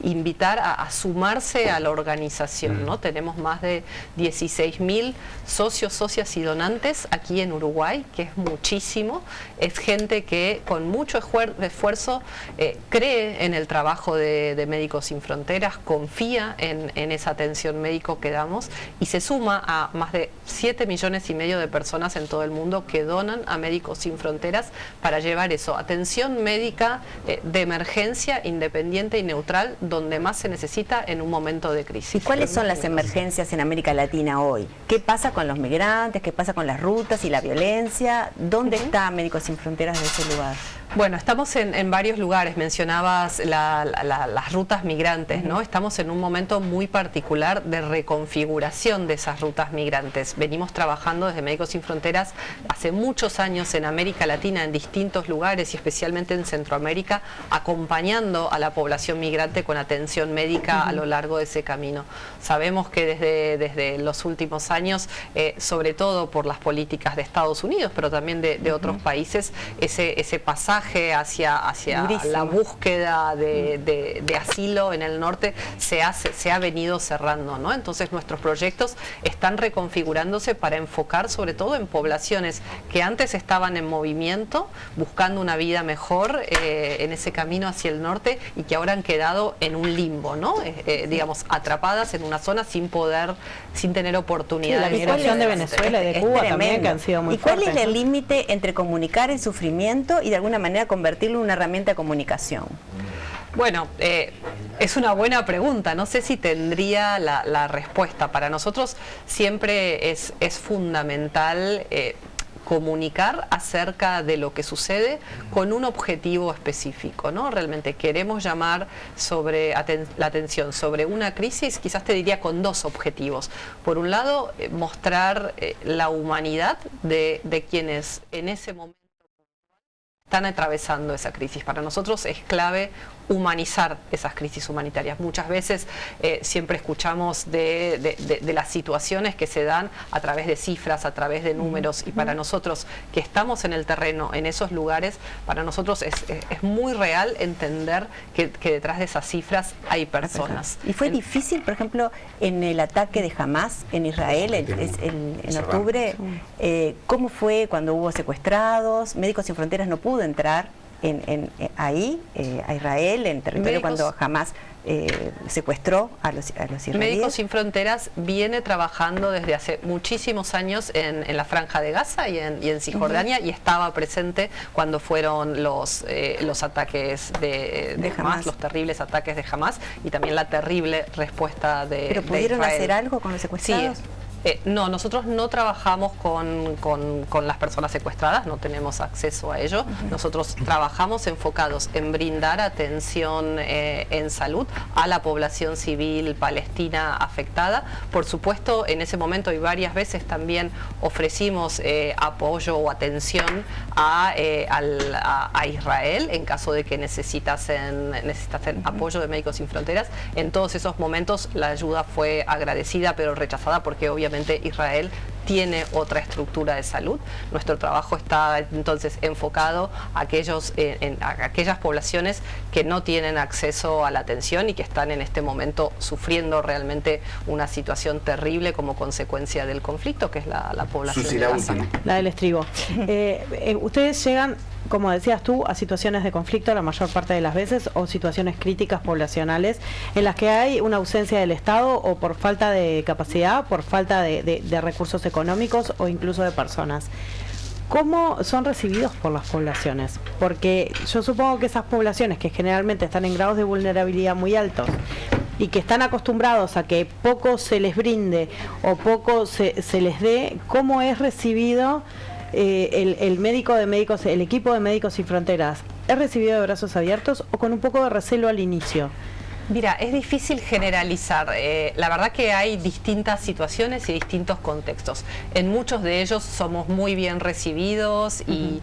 invitar a sumarse a la organización, ¿no? Tenemos más de 16.000 socios, socias y donantes aquí en Uruguay, que es muchísimo. Es gente que con mucho esfuerzo cree en el trabajo de Médicos Sin Fronteras, confía en esa atención médico que damos, y se suma a más de 7,5 millones de personas en todo el mundo que donan a Médicos Sin Fronteras para llevar eso, atención médica de emergencia, independiente y neutral, donde más se necesita en un momento de crisis. ¿Y cuáles son las emergencias en América Latina hoy? ¿Qué pasa con los migrantes? ¿Qué pasa con las rutas y la violencia? ¿Dónde está Médicos Sin Fronteras en ese lugar? Bueno, estamos en varios lugares, mencionabas las rutas migrantes, ¿no? Estamos en un momento muy particular de reconfiguración de esas rutas migrantes. Venimos trabajando desde Médicos Sin Fronteras hace muchos años en América Latina, en distintos lugares y especialmente en Centroamérica, acompañando a la población migrante con atención médica a lo largo de ese camino. Sabemos que desde los últimos años, sobre todo por las políticas de Estados Unidos, pero también de otros países, ese pasaje hacia la búsqueda de asilo en el norte se ha venido cerrando, ¿no? Entonces nuestros proyectos están reconfigurándose para enfocar sobre todo en poblaciones que antes estaban en movimiento, buscando una vida mejor en ese camino hacia el norte y que ahora han quedado en un limbo, ¿no? Digamos, atrapadas en una zona sin tener oportunidades. Sí, la migración de Venezuela y de Cuba también, que han sido muy fuertes. ¿Y cuál es el límite entre comunicar el sufrimiento y de alguna manera convertirlo en una herramienta de comunicación? Bueno, es una buena pregunta, no sé si tendría la respuesta. Para nosotros siempre es fundamental comunicar acerca de lo que sucede con un objetivo específico, ¿no? Realmente queremos llamar la atención sobre una crisis, quizás te diría con dos objetivos. Por un lado, mostrar la humanidad de quienes en ese momento están atravesando esa crisis. Para nosotros es clave humanizar esas crisis humanitarias. Muchas veces siempre escuchamos de las situaciones que se dan a través de cifras, a través de números, y para nosotros que estamos en el terreno, en esos lugares, para nosotros es muy real entender que detrás de esas cifras hay personas. ¿Y fue difícil, por ejemplo, en el ataque de Hamas en Israel en octubre? ¿Cómo fue cuando hubo secuestrados? Médicos Sin Fronteras no pudo entrar ahí, a Israel, en territorio cuando Hamas secuestró a los israelíes. Médicos Sin Fronteras viene trabajando desde hace muchísimos años en la Franja de Gaza y en Cisjordania, y estaba presente cuando fueron los ataques de Hamas, los terribles ataques de Hamas, y también la terrible respuesta de ¿Pero pudieron Israel hacer algo con los secuestrados? Sí. No, nosotros no trabajamos con las personas secuestradas, no tenemos acceso a ello. Nosotros trabajamos enfocados en brindar atención en salud a la población civil palestina afectada. Por supuesto, en ese momento y varias veces también ofrecimos apoyo o atención a Israel en caso de que necesitasen apoyo de Médicos Sin Fronteras. En todos esos momentos la ayuda fue agradecida pero rechazada porque obviamente Israel tiene otra estructura de salud. Nuestro trabajo está entonces enfocado a aquellas poblaciones que no tienen acceso a la atención y que están en este momento sufriendo realmente una situación terrible como consecuencia del conflicto, que es la población de Gaza. La del estribo. Ustedes llegan, como decías tú, a situaciones de conflicto la mayor parte de las veces, o situaciones críticas poblacionales en las que hay una ausencia del Estado, o por falta de capacidad, por falta de recursos económicos o incluso de personas. ¿Cómo son recibidos por las poblaciones? Porque yo supongo que esas poblaciones que generalmente están en grados de vulnerabilidad muy altos y que están acostumbrados a que poco se les brinde o poco se les dé, ¿cómo es recibido el equipo de Médicos Sin Fronteras? ¿Es recibido de brazos abiertos o con un poco de recelo al inicio? Mira, es difícil generalizar. La verdad que hay distintas situaciones y distintos contextos. En muchos de ellos somos muy bien recibidos y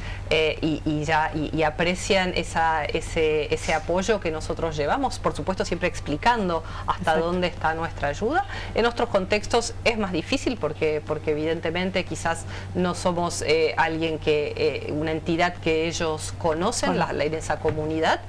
aprecian ese apoyo que nosotros llevamos, por supuesto siempre explicando hasta dónde está nuestra ayuda. En otros contextos es más difícil porque evidentemente quizás no somos una entidad que ellos conocen en esa comunidad,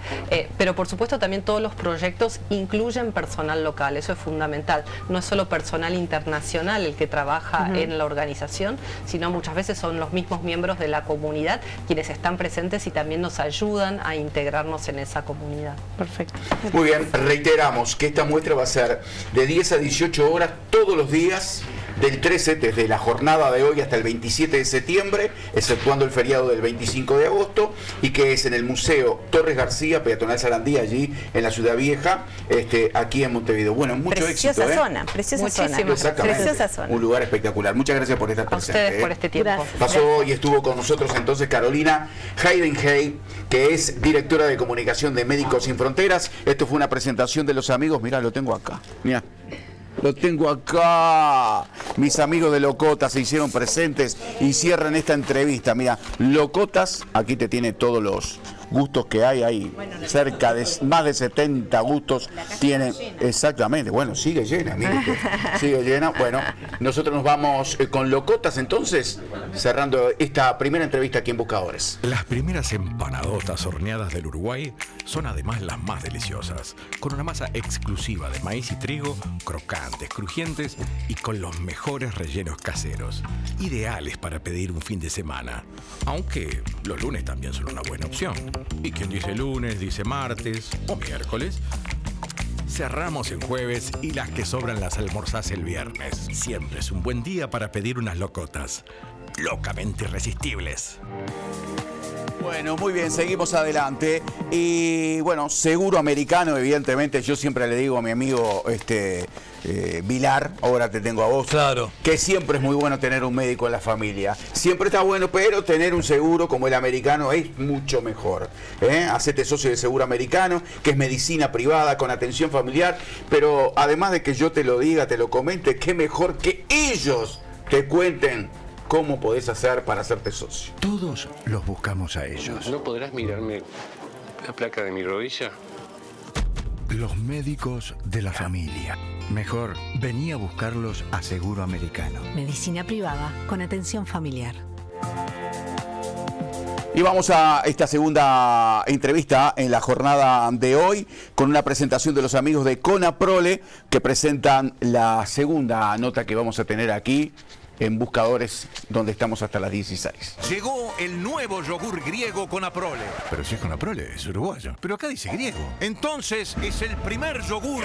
pero por supuesto también todos los proyectos incluyen personal local. Eso es fundamental. No es solo personal internacional el que trabaja en la organización, sino muchas veces son los mismos miembros de la comunidad quienes están presentes y también nos ayudan a integrarnos en esa comunidad. Perfecto. Muy bien, reiteramos que esta muestra va a ser de 10 a 18 horas todos los días del 13, desde la jornada de hoy hasta el 27 de septiembre, exceptuando el feriado del 25 de agosto, y que es en el Museo Torres García, Peatonal Sarandí, allí en la Ciudad Vieja, aquí en Montevideo. Bueno, mucho éxito. Preciosa zona. Exactamente. Preciosa zona. Un lugar espectacular. Muchas gracias por estar presente. A ustedes por este tiempo. Gracias. Pasó y estuvo con nosotros entonces Carolina Heidenheim, que es directora de comunicación de Médicos Sin Fronteras. Esto fue una presentación de los amigos. Mirá, lo tengo acá. Mirá. Lo tengo acá. Mis amigos de Locotas se hicieron presentes y cierran esta entrevista. Mira, Locotas, aquí te tiene todos los gustos que hay ahí. Cerca de más de 70 gustos tiene. Exactamente. Bueno, sigue llena, mire usted. Sigue llena. Bueno, nosotros nos vamos con Locotas entonces, cerrando esta primera entrevista aquí en Buscadores. Las primeras empanadotas horneadas del Uruguay son además las más deliciosas, con una masa exclusiva de maíz y trigo, crocantes, crujientes y con los mejores rellenos caseros, ideales para pedir un fin de semana, aunque los lunes también son una buena opción. Y quien dice lunes, dice martes o miércoles. Cerramos en jueves y las que sobran las almorzás el viernes. Siempre es un buen día para pedir unas locotas, locamente irresistibles. Bueno, muy bien, seguimos adelante. Y bueno, seguro americano, evidentemente, yo siempre le digo a mi amigo Vilar, ahora te tengo a vos, claro, que siempre es muy bueno tener un médico en la familia. Siempre está bueno, pero tener un seguro como el americano es mucho mejor. Hacete socio de Seguro Americano, que es medicina privada con atención familiar, pero además de que yo te lo diga, te lo comente, qué mejor que ellos te cuenten cómo podés hacer para hacerte socio. Todos los buscamos a ellos. ¿No podrás mirarme la placa de mi rodilla? Los médicos de la familia. Mejor, vení a buscarlos a Seguro Americano. Medicina privada con atención familiar. Y vamos a esta segunda entrevista en la jornada de hoy con una presentación de los amigos de Conaprole, que presentan la segunda nota que vamos a tener aquí en Buscadores, donde estamos hasta las 16. Llegó el nuevo yogur griego Conaprole. Pero si es Conaprole, es uruguayo. Pero acá dice griego. Entonces es el primer yogur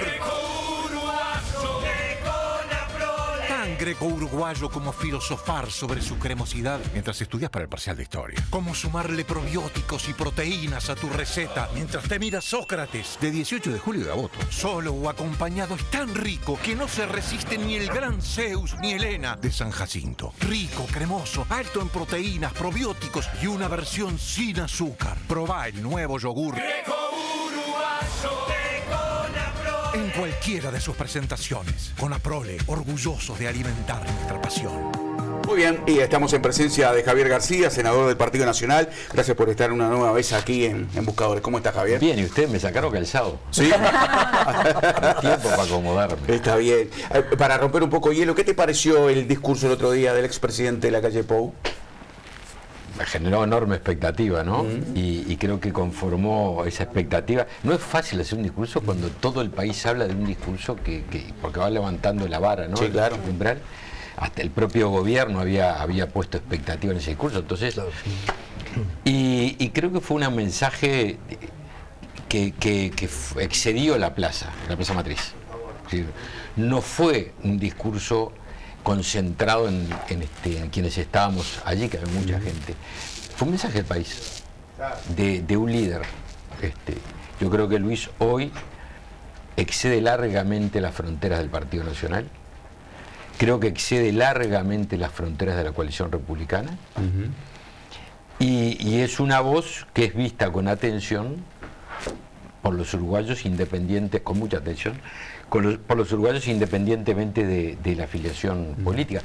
tan greco-uruguayo como filosofar sobre su cremosidad mientras estudias para el parcial de historia. Como sumarle probióticos y proteínas a tu receta mientras te miras Sócrates. De 18 de julio de Gaboto. Solo o acompañado es tan rico que no se resiste ni el gran Zeus ni Helena de San Jacinto. Rico, cremoso, alto en proteínas, probióticos y una versión sin azúcar. Probá el nuevo yogur en cualquiera de sus presentaciones. Conaprole, orgullosos de alimentar nuestra pasión. Muy bien, y estamos en presencia de Javier García, senador del Partido Nacional. Gracias por estar una nueva vez aquí en Buscadores. ¿Cómo está, Javier? Bien, y ustedes me sacaron calzado. ¿Sí? Tiempo para acomodarme. Está bien. Para romper un poco hielo, ¿qué te pareció el discurso el otro día del expresidente de la calle Pou? Me generó enorme expectativa, ¿no? Y creo que conformó esa expectativa. No es fácil hacer un discurso cuando todo el país habla de un discurso porque va levantando la vara, ¿no? Sí, claro. El umbral. Hasta el propio gobierno había puesto expectativa en ese discurso. Entonces, claro. Y creo que fue un mensaje que excedió la plaza matriz. Es decir, no fue un discurso concentrado en quienes estábamos allí, que había mucha gente. Fue un mensaje del país, de un líder. Yo creo que Luis hoy excede largamente las fronteras del Partido Nacional, creo que excede largamente las fronteras de la coalición republicana, y es una voz que es vista con atención por los uruguayos independientes, con mucha atención, por los uruguayos independientemente de la afiliación política.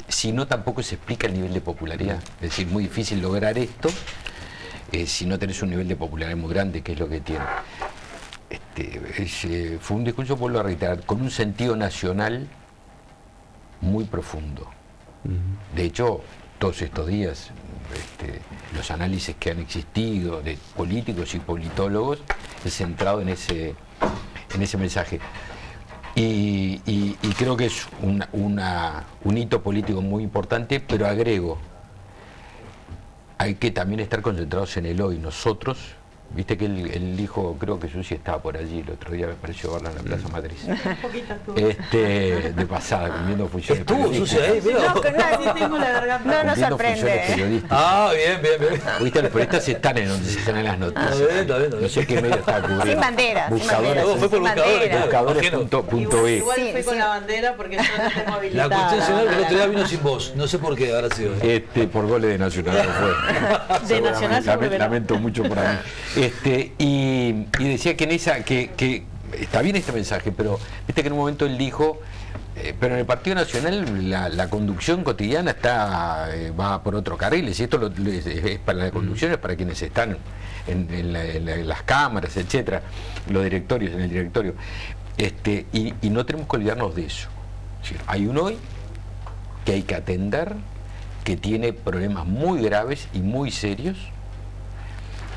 Si no, tampoco se explica el nivel de popularidad. Es decir, muy difícil lograr esto si no tenés un nivel de popularidad muy grande, que es lo que tiene. Fue un discurso, vuelvo a reiterar, con un sentido nacional muy profundo. De hecho, todos estos días, los análisis que han existido de políticos y politólogos es centrado en ese mensaje. Y creo que es un hito político muy importante, pero agrego, hay que también estar concentrados en el hoy. Nosotros Viste que el hijo, creo que Susi estaba por allí, el otro día me pareció verla en la Plaza Matriz. De pasada, cumpliendo funciones periodísticas. ¿Estuvo Susi ahí? No nos sorprende. Bien. Viste, los periodistas están en donde se están en las noticias. No sé qué medio está cubriendo. Sin bandera. Buscadores. Fue por Buscadores.be. Igual fui con la bandera porque yo no tengo habilitada. La cuestión nacional que el otro día vino sin voz. No sé por qué habrá sido. Por goles de Nacional no fue. De Nacional lamento mucho por mí. Y decía que en esa que está bien este mensaje, pero viste que en un momento él dijo, pero en el Partido Nacional la conducción cotidiana va por otro carril, y esto es para la conducción, es para quienes están en las cámaras, etcétera, los directorios, en el directorio, y no tenemos que olvidarnos de eso. Es decir, hay un hoy que hay que atender, que tiene problemas muy graves y muy serios,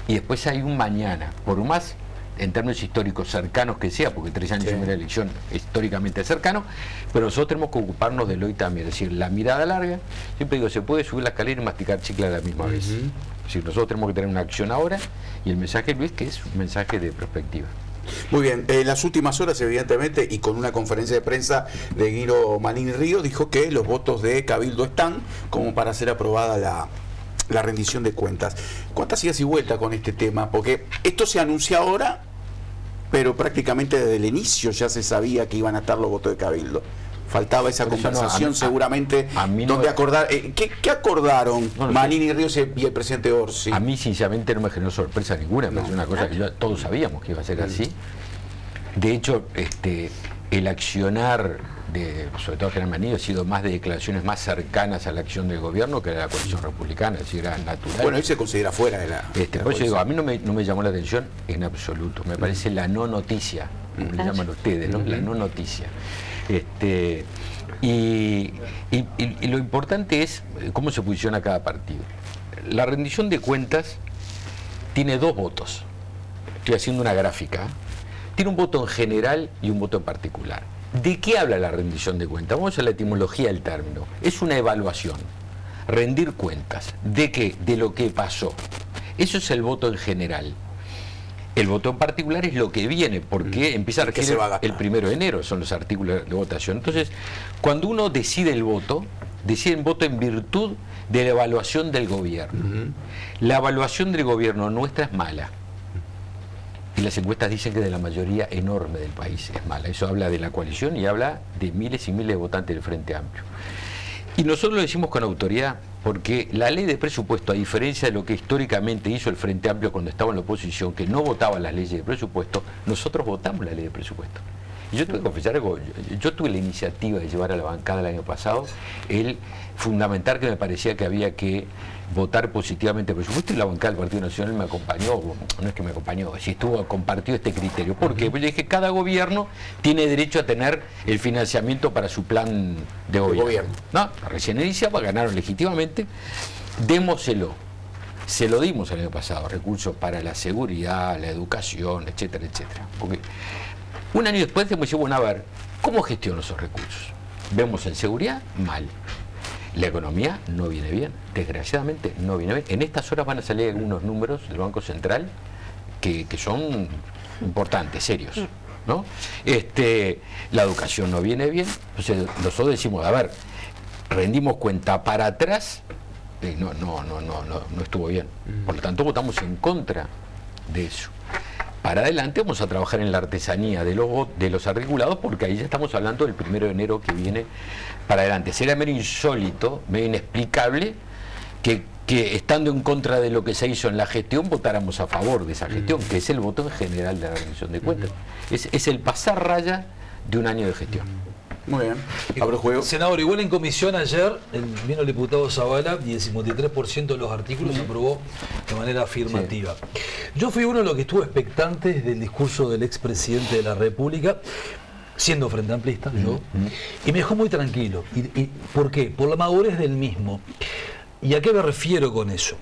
y después hay un mañana, por más en términos históricos cercanos que sea, porque 3 años de una elección históricamente cercano, pero nosotros tenemos que ocuparnos del hoy también, es decir, la mirada larga. Siempre digo, se puede subir la escalera y masticar chicle a la misma vez. Es decir, nosotros tenemos que tener una acción ahora, y el mensaje, Luis, que es un mensaje de perspectiva. Muy bien, en las últimas horas, evidentemente, y con una conferencia de prensa de Guido Manini Río, dijo que los votos de Cabildo están como para ser aprobada la rendición de cuentas. ¿Cuántas idas y vueltas con este tema? Porque esto se anuncia ahora, pero prácticamente desde el inicio ya se sabía que iban a estar los votos de Cabildo. Faltaba esa conversación seguramente donde acordar. ¿Qué acordaron Manini Ríos y el presidente Orsi? A mí sinceramente no me generó sorpresa ninguna, me pareció una cosa que todos sabíamos que iba a ser así. De hecho, el accionar sobre todo General Manini, ha sido más de declaraciones más cercanas a la acción del gobierno que a la coalición republicana, es decir, era natural. Bueno, él se considera fuera de la por eso digo, a mí no me llamó la atención en absoluto, me parece la no noticia, como le llaman ustedes, ¿no? La no noticia. Y lo importante es cómo se posiciona cada partido. La rendición de cuentas tiene 2 votos. Estoy haciendo una gráfica. Tiene un voto en general y un voto en particular. ¿De qué habla la rendición de cuentas? Vamos a la etimología del término. Es una evaluación. Rendir cuentas. ¿De qué? De lo que pasó. Eso es el voto en general. El voto en particular es lo que viene, porque empieza a regir el 1 de enero, son los artículos de votación. Entonces, cuando uno decide el voto en virtud de la evaluación del gobierno. La evaluación del gobierno nuestra es mala. Y las encuestas dicen que de la mayoría enorme del país es mala. Eso habla de la coalición y habla de miles y miles de votantes del Frente Amplio. Y nosotros lo decimos con autoridad, porque la ley de presupuesto, a diferencia de lo que históricamente hizo el Frente Amplio cuando estaba en la oposición, que no votaba las leyes de presupuesto, nosotros votamos la ley de presupuesto. Y yo tengo que confesar algo, yo tuve la iniciativa de llevar a la bancada el año pasado el fundamental que me parecía que había que votar positivamente el presupuesto, y la bancada del Partido Nacional me acompañó, no es que me acompañó, si compartió este criterio. ¿Por qué? Porque yo dije, cada gobierno tiene derecho a tener el financiamiento para su plan de gobierno. No, recién iniciaba, ganaron legítimamente, démoselo. Se lo dimos el año pasado, recursos para la seguridad, la educación, etcétera, etcétera. Porque un año después decimos, bueno, a ver, ¿cómo gestiono esos recursos? Vemos en seguridad, mal. La economía no viene bien, desgraciadamente no viene bien. En estas horas van a salir algunos números del Banco Central que son importantes, serios, ¿no? La educación no viene bien. Entonces nosotros decimos, a ver, rendimos cuenta para atrás, no estuvo bien. Por lo tanto, votamos en contra de eso. Para adelante vamos a trabajar en la artesanía de los articulados, porque ahí ya estamos hablando del 1 de enero que viene para adelante. Será medio insólito, medio inexplicable que estando en contra de lo que se hizo en la gestión, votáramos a favor de esa gestión, que es el voto en general de la rendición de cuentas. Es el pasar raya de un año de gestión. Muy bien, abro juego. Senador, igual en comisión ayer vino el diputado Zavala y el 53% de los artículos se aprobó de manera afirmativa. Yo fui uno de los que estuvo expectante del discurso del expresidente de la República, siendo frente amplista, yo, y me dejó muy tranquilo. ¿Y por qué? Por la madurez del mismo. ¿Y a qué me refiero con eso?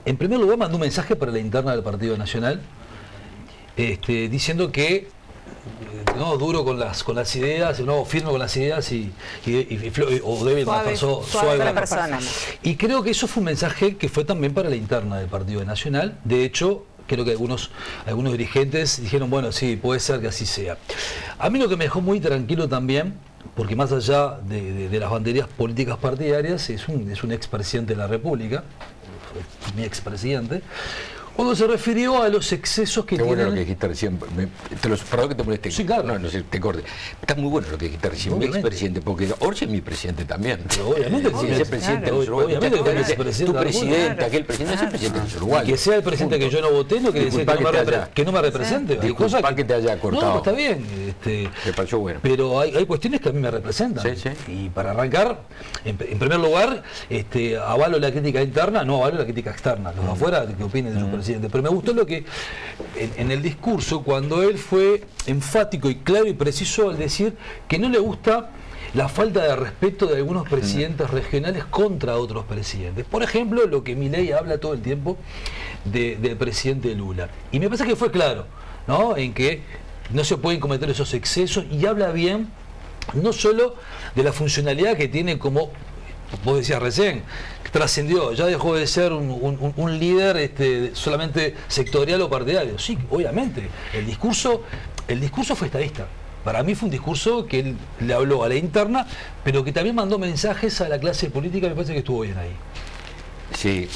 En primer lugar, mandó un mensaje para la interna del Partido Nacional, diciendo que no, duro con las ideas, no, firme con las ideas o débil suave con la persona. Y creo que eso fue un mensaje que fue también para la interna del Partido Nacional. De hecho, creo que algunos dirigentes dijeron, bueno, sí, puede ser que así sea. A mí lo que me dejó muy tranquilo también, porque más allá de las banderías políticas partidarias, es un expresidente de la República, mi expresidente, cuando se refirió a los excesos que tienen... Qué bueno lo que dijiste recién. Perdón que te moleste. Sí, claro. No sé, te corte. Está muy bueno lo que dijiste recién. Mi expresidente, porque Orsi es mi presidente también. Pero obviamente es el presidente de Uruguay. Obviamente tu presidente, aquel presidente es el presidente de Uruguay. Que sea el presidente que yo no voté no quiere decir que no me represente. Hay cosas que te haya cortado. No, está bien. Me pareció bueno. Pero hay cuestiones que a mí me representan. Sí. Y para arrancar, en primer lugar, avalo la crítica interna, no avalo la crítica externa. Los de afuera que opinen de su presidente. Pero me gustó lo que en el discurso, cuando él fue enfático y claro y preciso al decir que no le gusta la falta de respeto de algunos presidentes regionales contra otros presidentes. Por ejemplo, lo que Milei habla todo el tiempo del presidente Lula. Y me parece que fue claro, ¿no?, en que no se pueden cometer esos excesos, y habla bien no solo de la funcionalidad que tiene, como vos decías recién, trascendió, ya dejó de ser un líder solamente sectorial o partidario. Sí, obviamente, el discurso fue estadista. Para mí fue un discurso que él le habló a la interna, pero que también mandó mensajes a la clase política. Me parece que estuvo bien ahí. Sí,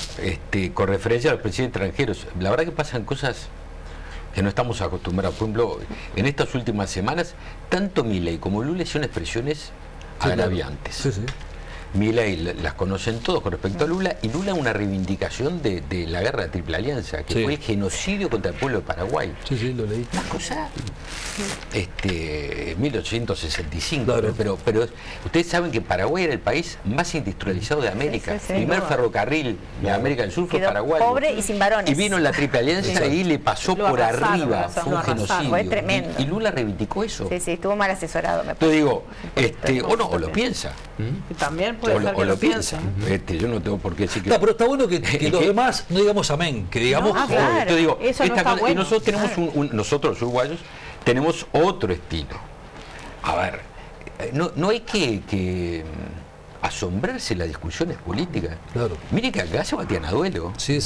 con referencia a los presidentes extranjeros, la verdad que pasan cosas que no estamos acostumbrados. Por ejemplo, en estas últimas semanas, tanto Milei como Lula son expresiones agraviantes. Sí, sí. Milei las conocen todos con respecto a Lula, y Lula una reivindicación de la guerra de Triple Alianza, que fue el genocidio contra el pueblo de Paraguay. Sí, lo leí. Una cosa, 1865, claro. pero ustedes saben que Paraguay era el país más industrializado de América. Sí, el primer ferrocarril de América del Sur fue Paraguay. Pobre y sin varones. Y vino la Triple Alianza y le pasó por arriba, fue un genocidio. Fue tremendo. Y Lula reivindicó eso. Sí, estuvo mal asesorado, me Te digo, o lo piensa. También O lo piensa. Yo no tengo por qué decir que... No, pero está bueno que los demás no digamos amén, que digamos... claro, te digo, eso no está bueno. Y nosotros tenemos nosotros los uruguayos tenemos otro estilo. A ver, no hay que asombrarse las discusiones políticas. Claro. Mire que acá se batían a duelo. Sí.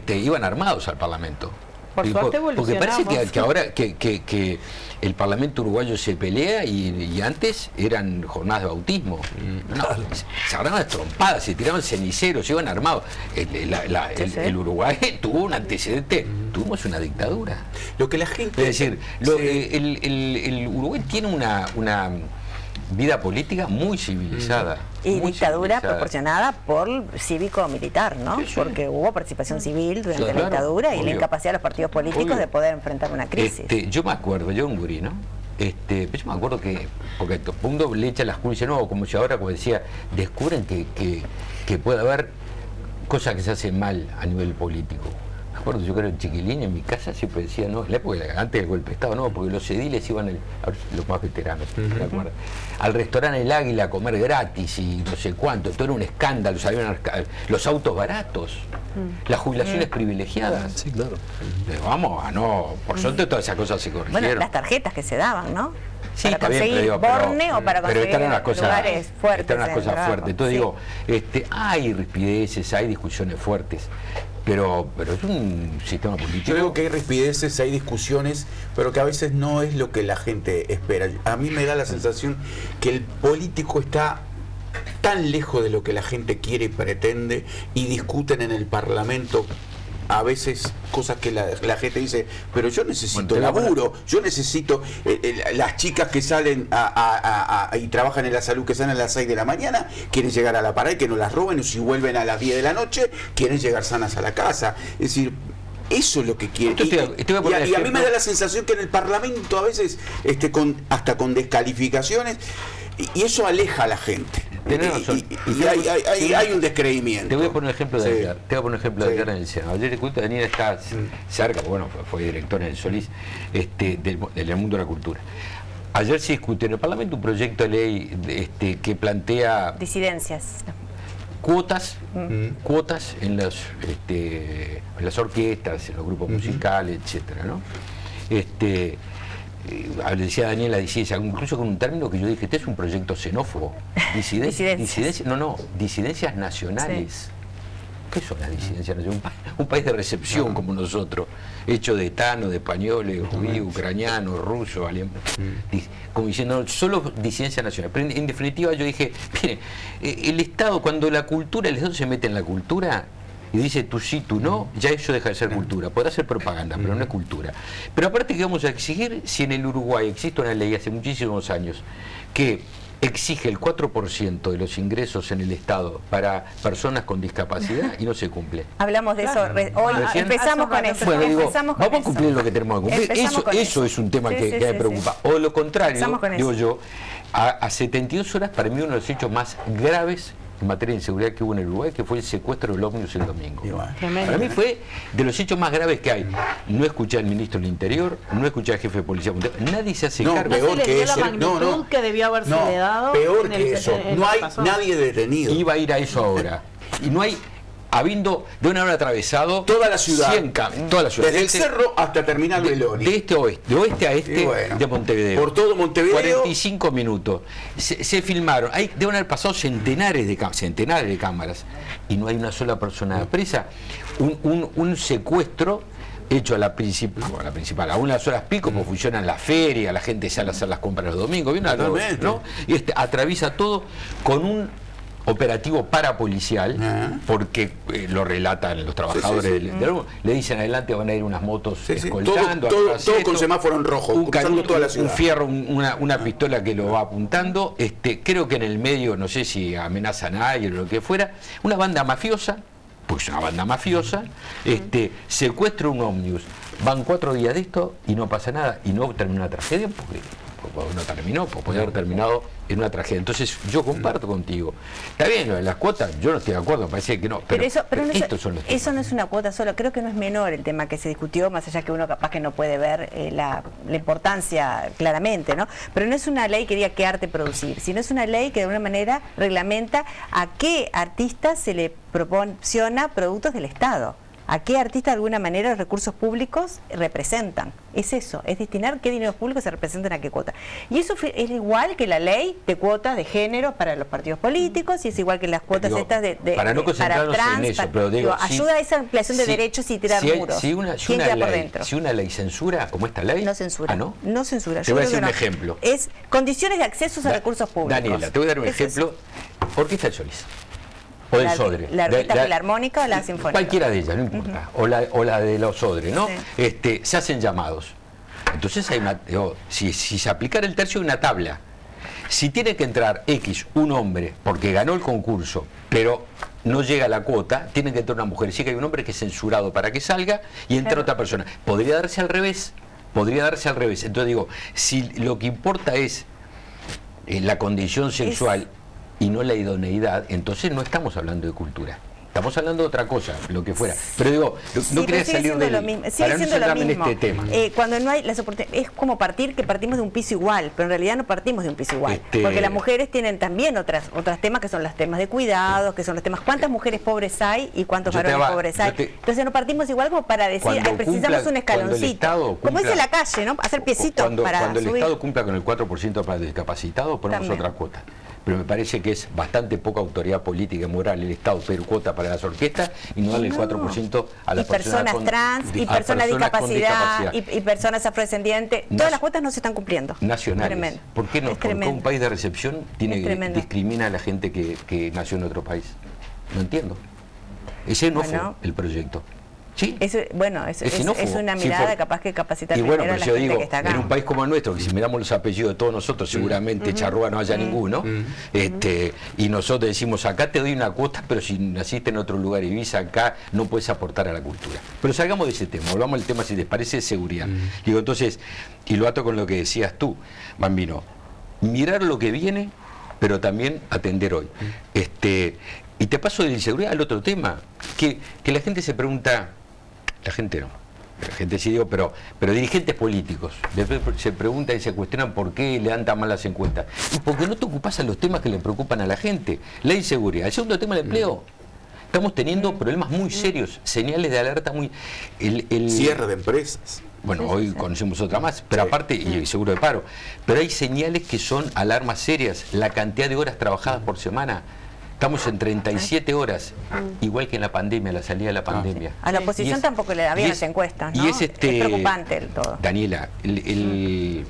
Iban armados al Parlamento. Por suerte porque parece evolucionamos. que ahora que el Parlamento uruguayo se pelea, y antes eran jornadas de bautismo. Claro. Se agarraban las trompadas, se tiraban ceniceros, se iban armados. El Uruguay tuvo un antecedente, tuvimos una dictadura. Lo que la gente... Es decir, el Uruguay tiene una vida política muy civilizada. Y muy dictadura civilizada. proporcionada por cívico-militar, ¿no? Sí. Porque hubo participación civil durante la Claro, dictadura y la obvio. incapacidad de los partidos políticos Obvio. de poder enfrentar una crisis. Yo me acuerdo, yo era un gurí, ¿no? Pero yo me acuerdo que, porque todo el mundo le echa las culpas, no, como si ahora, como decía, descubren que puede haber cosas que se hacen mal a nivel político. Me acuerdo, yo que era un chiquilín, en mi casa siempre decía, no, en la época antes del golpe de Estado, no, porque los ediles iban, los más veteranos, ¿me acuerdo? Al restaurante El Águila a comer gratis y no sé cuánto, todo era un escándalo, salían los autos baratos, las jubilaciones privilegiadas. Sí, claro. Vamos, por suerte todas esas cosas se corrigieron. Bueno, las tarjetas que se daban, ¿no? Sí, para está bien, conseguir pero Borne o para conseguir estas eran las cosas, lugares fuertes. estas eran las cosas en fuertes. Entonces sí. digo, hay rispideces, hay discusiones fuertes, pero es un sistema político. Yo digo que hay rispideces, hay discusiones, pero que a veces no es lo que la gente espera. A mí me da la sensación que el político está tan lejos de lo que la gente quiere y pretende, y discuten en el Parlamento a veces cosas que la gente dice, pero yo necesito laburo, yo necesito las chicas que salen y trabajan en la salud, que salen a las 6 de la mañana, quieren llegar a la parada y que no las roben, o si vuelven a las 10 de la noche, quieren llegar sanas a la casa. Es decir, eso es lo que quieren. Y a mí me da la sensación que en el Parlamento a veces, hasta con descalificaciones, y eso aleja a la gente. Y hay un descreimiento. Te voy a poner un ejemplo de ayer. Te voy a poner un ejemplo de ayer en el Senado. Ayer el culto de Daniel está cerca, bueno, fue director en el Solís, del mundo de la cultura. Ayer se discutió en el Parlamento un proyecto de ley que plantea disidencias. Cuotas en las orquestas, en los grupos musicales, etcétera, ¿no? Decía Daniel la disidencia, incluso con un término que yo dije, este es un proyecto xenófobo. Disidencias nacionales. ¿Qué son las disidencias nacionales? Un país de recepción como nosotros, hecho de etanos, de españoles, judíos, ucranianos, rusos, alemanes, como diciendo, solo disidencia nacional. Pero en definitiva yo dije, mire, el Estado, cuando el Estado se mete en la cultura y dice tú sí, tú no, ya eso deja de ser cultura. Podrá ser propaganda, pero no es cultura. Pero aparte, ¿qué vamos a exigir si en el Uruguay existe una ley hace muchísimos años que exige el 4% de los ingresos en el Estado para personas con discapacidad y no se cumple? Hablamos de eso hoy, empezamos con eso. Bueno, digo, vamos a cumplir lo que tenemos que cumplir. Eso es un tema que me preocupa. O lo contrario, digo yo, a 72 horas, para mí uno de los hechos más graves en materia de inseguridad que hubo en el Uruguay, que fue el secuestro del ómnibus el domingo. Para mí fue de los hechos más graves que hay. No escuché al ministro del Interior, no escuché al jefe de policía, nadie se hace cargo. Peor que eso. Que debió haberse dado. Peor que eso. No hay nadie detenido. Iba a ir a eso ahora. Y no hay, de una hora atravesado toda la ciudad, toda la ciudad, desde el cerro hasta terminar Beloni, de este a oeste, de oeste a este, de Montevideo, por todo Montevideo, 45 minutos se filmaron, deben haber pasado centenares de cámaras y no hay una sola persona presa. Un secuestro hecho a la principal, a unas horas pico, porque funcionan las ferias, la gente sale a hacer las compras los domingos, ¿no? Y atraviesa todo con un operativo parapolicial, porque lo relatan los trabajadores le dicen adelante van a ir unas motos escoltando, todo con semáforo en rojo, un fierro, una pistola que lo va apuntando, creo que en el medio, no sé si amenazan a alguien o lo que fuera, una banda mafiosa, pues es una banda mafiosa, secuestra un ómnibus, van 4 días de esto y no pasa nada, y no termina una tragedia, porque no terminó, podría haber terminado en una tragedia. Entonces yo comparto contigo. Está bien, lo de las cuotas, yo no estoy de acuerdo, parece que no. Pero estos son los temas. Eso no es una cuota solo, creo que no es menor el tema que se discutió, más allá que uno capaz que no puede ver la importancia claramente, ¿no? Pero no es una ley que diga qué arte producir, sino es una ley que de alguna manera reglamenta a qué artista se le proporciona productos del Estado. ¿A qué artista de alguna manera los recursos públicos representan? Es eso, es destinar qué dineros públicos se representan a qué cuota. Y eso es igual que la ley de cuotas de género para los partidos políticos, y es igual que las cuotas estas para no concentrarnos para trans, en eso, pero ayuda a esa ampliación de derechos y tirar muros. Si una ley censura, como esta ley... No censura. No censura. Te voy a decir un ejemplo. Es condiciones de acceso a recursos públicos. Daniela, te voy a dar un ejemplo. ¿Por qué está el Solís? O del Sodre. ¿La orquesta filarmónica o la sinfónica? Cualquiera de ellas, no importa. O la de los Sodre, ¿no? Sí. Se hacen llamados. Entonces hay si se aplicara el tercio, hay una tabla. Si tiene que entrar un hombre, porque ganó el concurso, pero no llega a la cuota, tiene que entrar una mujer. Si hay un hombre que es censurado para que salga y entra otra persona. Podría darse al revés. Entonces digo, si lo que importa es la condición sexual y no la idoneidad, entonces no estamos hablando de cultura. Estamos hablando de otra cosa, lo que fuera. Pero digo, no quería salir de lo mismo. Sigue siendo lo mismo. En este tema. Cuando no hay las oportunidades, es como que partimos de un piso igual, pero en realidad no partimos de un piso igual. Porque las mujeres tienen también otros temas que son los temas de cuidados, que son los temas cuántas mujeres pobres hay y cuántos varones pobres hay. Entonces no partimos igual como para decir, precisamos un escaloncito. Como dice la calle, ¿no? Hacer piecitos para cuando el subir. Estado cumpla con el 4% para el discapacitado, ponemos otra cuota. Pero me parece que es bastante poca autoridad política y moral el Estado pedir cuota para las orquestas y no darle el 4% a las personas trans, y personas con discapacidad, y personas afrodescendientes. Todas las cuotas no se están cumpliendo. Nacionales. Tremendo. ¿Por qué no? Porque un país de recepción discrimina a la gente que nació en otro país. No entiendo. Ese no fue el proyecto. Sí. Es una mirada capaz que capacita primero a la gente que está acá. En un país como el nuestro, que si miramos los apellidos de todos nosotros, seguramente Charrúa no haya ninguno, y nosotros decimos, acá te doy una cuota, pero si naciste en otro lugar y vivís acá, no puedes aportar a la cultura. Pero salgamos de ese tema, volvamos al tema, si les parece, de seguridad. Digo, entonces, y lo ato con lo que decías tú, Bambino, mirar lo que viene, pero también atender hoy. Y te paso de la inseguridad al otro tema, que la gente se pregunta... La gente sí digo, pero dirigentes políticos después se preguntan y se cuestionan por qué le dan tan malas encuestas. Y porque no te ocupas a los temas que le preocupan a la gente. La inseguridad. El segundo tema, el empleo. Estamos teniendo problemas muy serios, señales de alerta muy... El cierre de empresas. Bueno, hoy conocemos otra más, pero aparte, y el seguro de paro. Pero hay señales que son alarmas serias. La cantidad de horas trabajadas por semana Estamos en 37 horas, igual que en la pandemia, la salida de la pandemia. A la oposición tampoco le da bien las encuestas, ¿no? Y es preocupante el todo. Daniela, el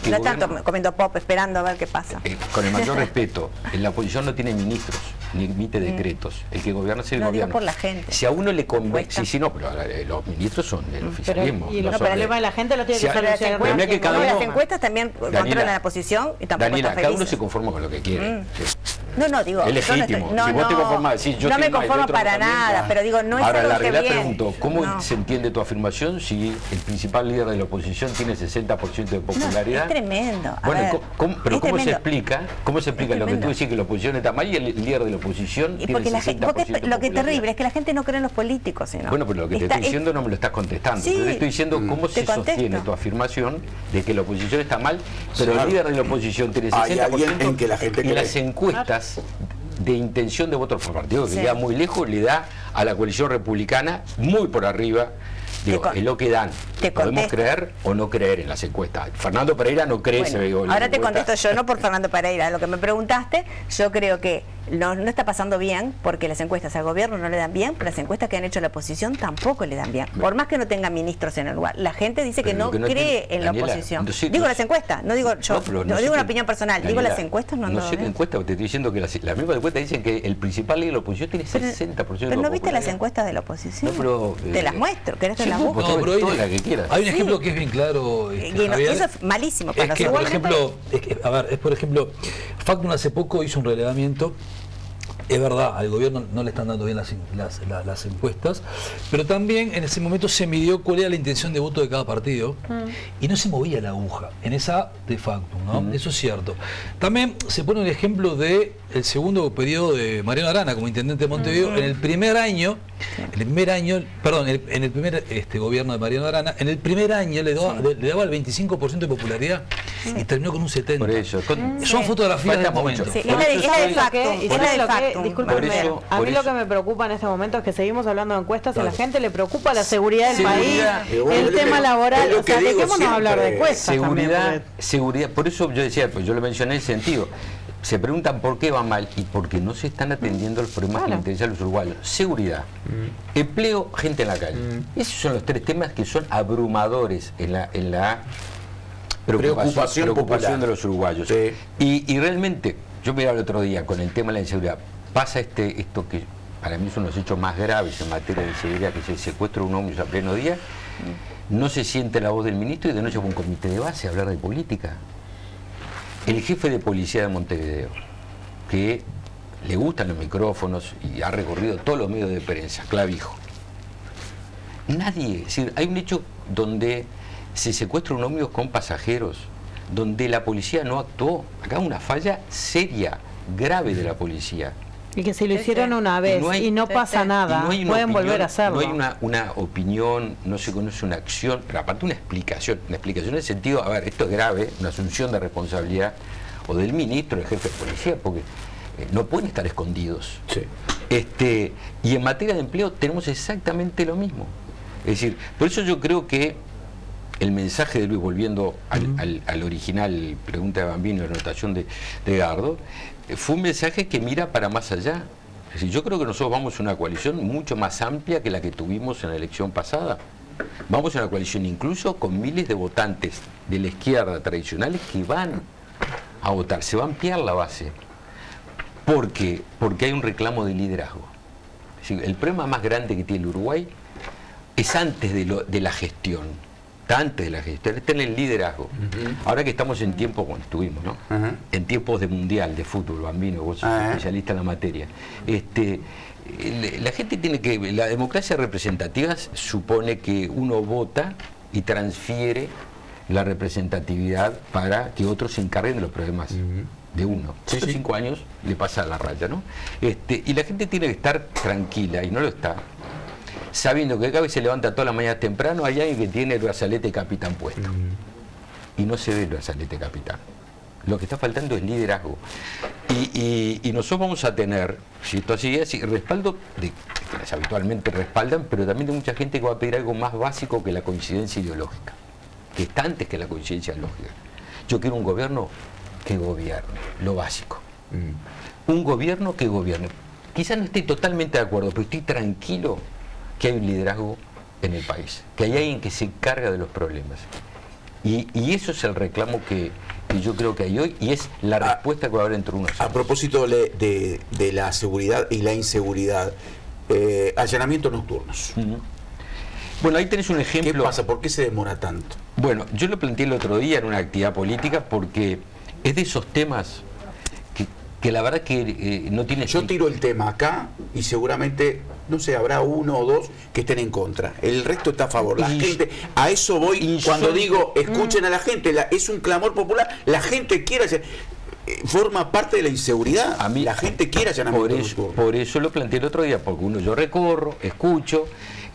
que no gobierna, tanto comiendo pop, esperando a ver qué pasa. Con el mayor respeto, la oposición no tiene ministros, ni emite decretos. El que gobierna es el gobierno. Digo por la gente. Si a uno le conviene, sí, no, pero los ministros son del oficialismo. Pero el problema de la gente lo tiene que solucionar. Las encuestas también controlan la oposición y tampoco Daniela, están cada uno felices. se conforma con lo que quiere. No, digo, es legítimo. Si vos te conformás, sí, yo no me estoy mal, conformo otro para también. nada, pero digo, no es Ahora, algo la que realidad bien. pregunto, ¿cómo se entiende tu afirmación si el principal líder de la oposición tiene 60% de popularidad? Es tremendo. Bueno, pero ¿cómo se explica? ¿Cómo se explica lo que tú decís que la oposición está mal y el líder de la oposición tiene 60% porque lo que es terrible es que la gente no cree en los políticos, ¿no? Bueno, pero lo que te estoy diciendo no me lo estás contestando. Sí, yo te estoy diciendo cómo se sostiene tu afirmación de que la oposición está mal, pero el líder de la oposición tiene 60% en que la gente y cree. las encuestas de intención de voto por partido que queda muy lejos, le da a la coalición republicana muy por arriba. Digo, es lo que dan. Podemos creer o no creer en las encuestas. Fernando Pereira no cree. Ahora te contesto yo, no por Fernando Pereira. Lo que me preguntaste, yo creo que no está pasando bien porque las encuestas al gobierno no le dan bien, pero las encuestas que han hecho la oposición tampoco le dan bien. Por más que no tenga ministros en el lugar. La gente dice que no cree en la oposición. Digo las encuestas, no digo yo, no digo una opinión personal, digo las encuestas no sé qué encuesta, te estoy diciendo que las mismas encuestas dicen que el principal líder de la oposición tiene 60% de popularidad. Pero no viste las encuestas de la oposición. Te las muestro, ¿querés que las busque? No, pero hay un ejemplo que es bien claro. Javier, eso es malísimo para nosotros. Por ejemplo, Factum hace poco hizo un relevamiento. Es verdad, al gobierno no le están dando bien las encuestas, pero también en ese momento se midió cuál era la intención de voto de cada partido y no se movía la aguja en esa de Factum, ¿no? Eso es cierto. También se pone un ejemplo de el segundo periodo de Mariano Arana como intendente de Montevideo. En el primer año, en el primer gobierno de Mariano Arana, en el primer año le daba el 25% de popularidad y terminó con un 70%. Por eso, son fotografías del momento. Es la de Factum. Discúlpenme, a mí lo que me preocupa en este momento es que seguimos hablando de encuestas y a la gente le preocupa la seguridad del país, el tema laboral, o sea, dejémonos hablar de encuestas. Seguridad, por eso yo decía, pues yo lo mencioné en el sentido, se preguntan por qué va mal y porque no se están atendiendo los problemas que le interesan a los uruguayos. Seguridad, empleo, gente en la calle. Esos son los tres temas que son abrumadores en la preocupación de los uruguayos. Sí. Y realmente, yo miraba el otro día con el tema de la inseguridad, pasa esto que para mí son los hechos más graves en materia de seguridad, que es el secuestro de un ómnibus a pleno día. No se siente la voz del ministro y de noche va un comité de base a hablar de política. El jefe de policía de Montevideo, que le gustan los micrófonos y ha recorrido todos los medios de prensa, Clavijo. Nadie, es decir, hay un hecho donde se secuestra un ómnibus con pasajeros, donde la policía no actuó. Acá una falla seria, grave de la policía. Y que se lo hicieron una vez y no pasa nada, pueden volver a hacerlo. No hay una opinión, no se conoce una acción, pero aparte una explicación en el sentido, a ver, esto es grave, una asunción de responsabilidad o del ministro, del jefe de policía, porque no pueden estar escondidos. Sí. Y en materia de empleo tenemos exactamente lo mismo. Es decir, por eso yo creo que el mensaje de Luis, volviendo al original pregunta de Bambino, la anotación de Gardo, fue un mensaje que mira para más allá. Es decir, yo creo que nosotros vamos a una coalición mucho más amplia que la que tuvimos en la elección pasada. Vamos a una coalición incluso con miles de votantes de la izquierda tradicionales que van a votar. Se va a ampliar la base. Porque hay un reclamo de liderazgo. Es decir, el problema más grande que tiene el Uruguay es antes de la gestión. Antes de la gestión, está en el liderazgo. Ahora que estamos en tiempos, bueno, estuvimos, ¿no? En tiempos de mundial, de fútbol, Bambino, vos sos especialista en la materia. La gente tiene que, la democracia representativa supone que uno vota y transfiere la representatividad para que otros se encarguen de los problemas de uno. A los 5 años le pasa la raya, ¿no? Y la gente tiene que estar tranquila, y no lo está, sabiendo que cada vez se levanta toda la mañana temprano, hay alguien que tiene el brazalete capitán puesto. Y no se ve el brazalete capitán. Lo que está faltando es liderazgo. Y nosotros vamos a tener, si esto así es, respaldo de quienes habitualmente respaldan, pero también de mucha gente que va a pedir algo más básico que la coincidencia ideológica, que está antes que la coincidencia lógica. Yo quiero un gobierno que gobierne, lo básico. un gobierno que gobierne. Quizás no esté totalmente de acuerdo, pero estoy tranquilo que hay un liderazgo en el país, que hay alguien que se encarga de los problemas. Y eso es el reclamo que yo creo que hay hoy, y es la respuesta que va a haber dentro de unos años. A propósito de la seguridad y la inseguridad, allanamientos nocturnos. Bueno, ahí tenés un ejemplo. ¿Qué pasa? ¿Por qué se demora tanto? Bueno, yo lo planteé el otro día en una actividad política porque es de esos temas que la verdad que no tiene... Yo tiro el tema acá y seguramente, no sé, habrá uno o dos que estén en contra. El resto está a favor. La gente, a eso voy cuando digo, escuchen a la gente, es un clamor popular, la gente quiere hacer... Forma parte de la inseguridad. A mí, la gente quiere allanamiento nocturno. Por eso lo planteé el otro día, porque yo recorro, escucho,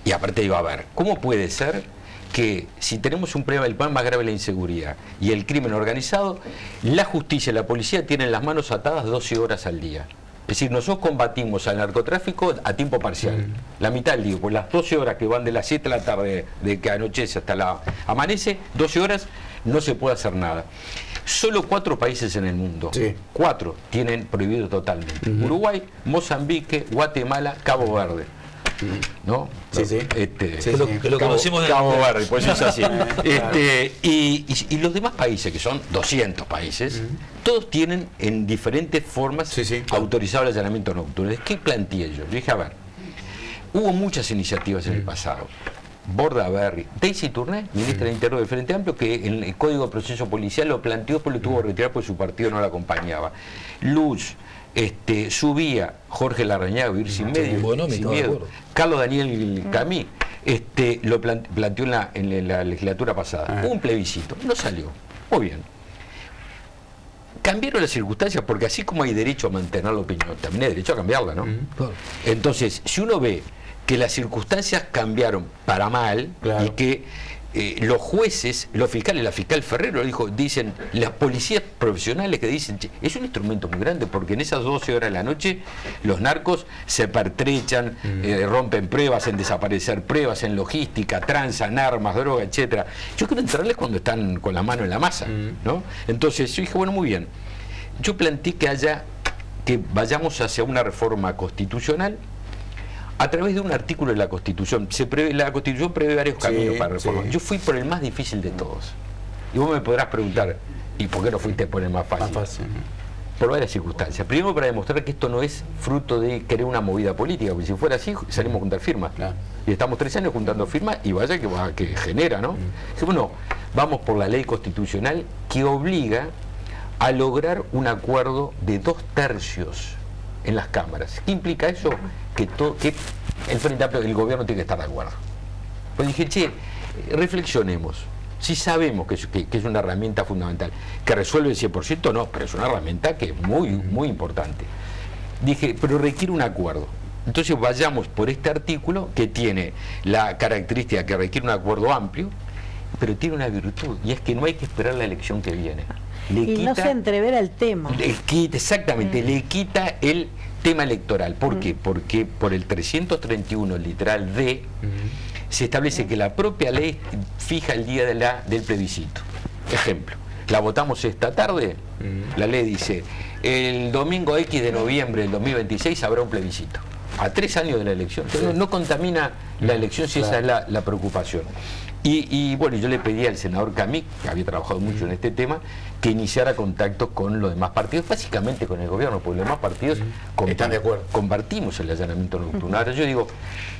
y aparte digo, a ver, ¿cómo puede ser que si tenemos un problema, el problema más grave es la inseguridad y el crimen organizado, la justicia y la policía tienen las manos atadas 12 horas al día? Es decir, nosotros combatimos al narcotráfico a tiempo parcial, la mitad del día, pues las 12 horas que van de las 7 de la tarde, de que anochece hasta la amanece, 12 horas, no se puede hacer nada. Solo 4 países en el mundo, 4 tienen prohibido totalmente. Uruguay, Mozambique, Guatemala, Cabo Verde. ¿No? Sí, sí. Que lo conocemos de Cabo Verde, pues es así. Y los demás países, que son 200 países, todos tienen en diferentes formas autorizado el allanamiento nocturno. ¿Qué planteé yo? Yo dije, a ver, hubo muchas iniciativas en el pasado. Bordaberry, Daisy Tourné, ministra del Interior del Frente Amplio, que en el Código de Proceso Policial lo planteó, pero lo tuvo que retirar porque su partido no lo acompañaba. Luz, subía Jorge Larrañaga, Vivir sin miedo, Carlos Daniel Camí, lo planteó en la legislatura pasada. Hubo un plebiscito, no salió. Muy bien. Cambiaron las circunstancias porque así como hay derecho a mantener la opinión, también hay derecho a cambiarla, ¿no? Entonces, si uno ve que las circunstancias cambiaron para mal y que los jueces, los fiscales, la fiscal Ferrero dicen, las policías profesionales que dicen, che, es un instrumento muy grande porque en esas 12 horas de la noche los narcos se pertrechan, rompen pruebas, en desaparecer pruebas, en logística, transan armas, droga, etcétera. Yo quiero entrarles cuando están con la mano en la masa, ¿no? Entonces yo dije, bueno, muy bien. Yo planteé que vayamos hacia una reforma constitucional a través de un artículo de la Constitución. La Constitución prevé varios caminos para reformar. Yo fui por el más difícil de todos. Y vos me podrás preguntar, ¿y por qué no fuiste por el más fácil? Por varias circunstancias. Primero, para demostrar que esto no es fruto de querer una movida política, porque si fuera así, salimos a juntar firmas. Y estamos 3 años juntando firmas y vaya que genera, ¿no? Bueno, vamos por la ley constitucional que obliga a lograr un acuerdo de 2/3 en las cámaras. ¿Qué implica eso? Que el Frente Amplio, el gobierno tiene que estar de acuerdo. Pues dije, che, reflexionemos. Si sabemos que es una herramienta fundamental, que resuelve el 100%, no, pero es una herramienta que es muy, muy importante. Dije, pero requiere un acuerdo. Entonces vayamos por este artículo que tiene la característica que requiere un acuerdo amplio, pero tiene una virtud, y es que no hay que esperar la elección que viene. No se entrevera el tema. Exactamente, le quita el tema electoral. ¿Por qué? Porque por el 331 literal D se establece que la propia ley fija el día del plebiscito. Ejemplo, la votamos esta tarde, la ley dice, el domingo X de noviembre del 2026 habrá un plebiscito. A 3 años de la elección. Entonces, no contamina la elección si esa es la preocupación. Y bueno, yo le pedí al senador Camí, que había trabajado mucho en este tema, que iniciara contactos con los demás partidos, básicamente con el gobierno, porque los demás partidos están de acuerdo. Compartimos el allanamiento nocturno. Ahora yo digo,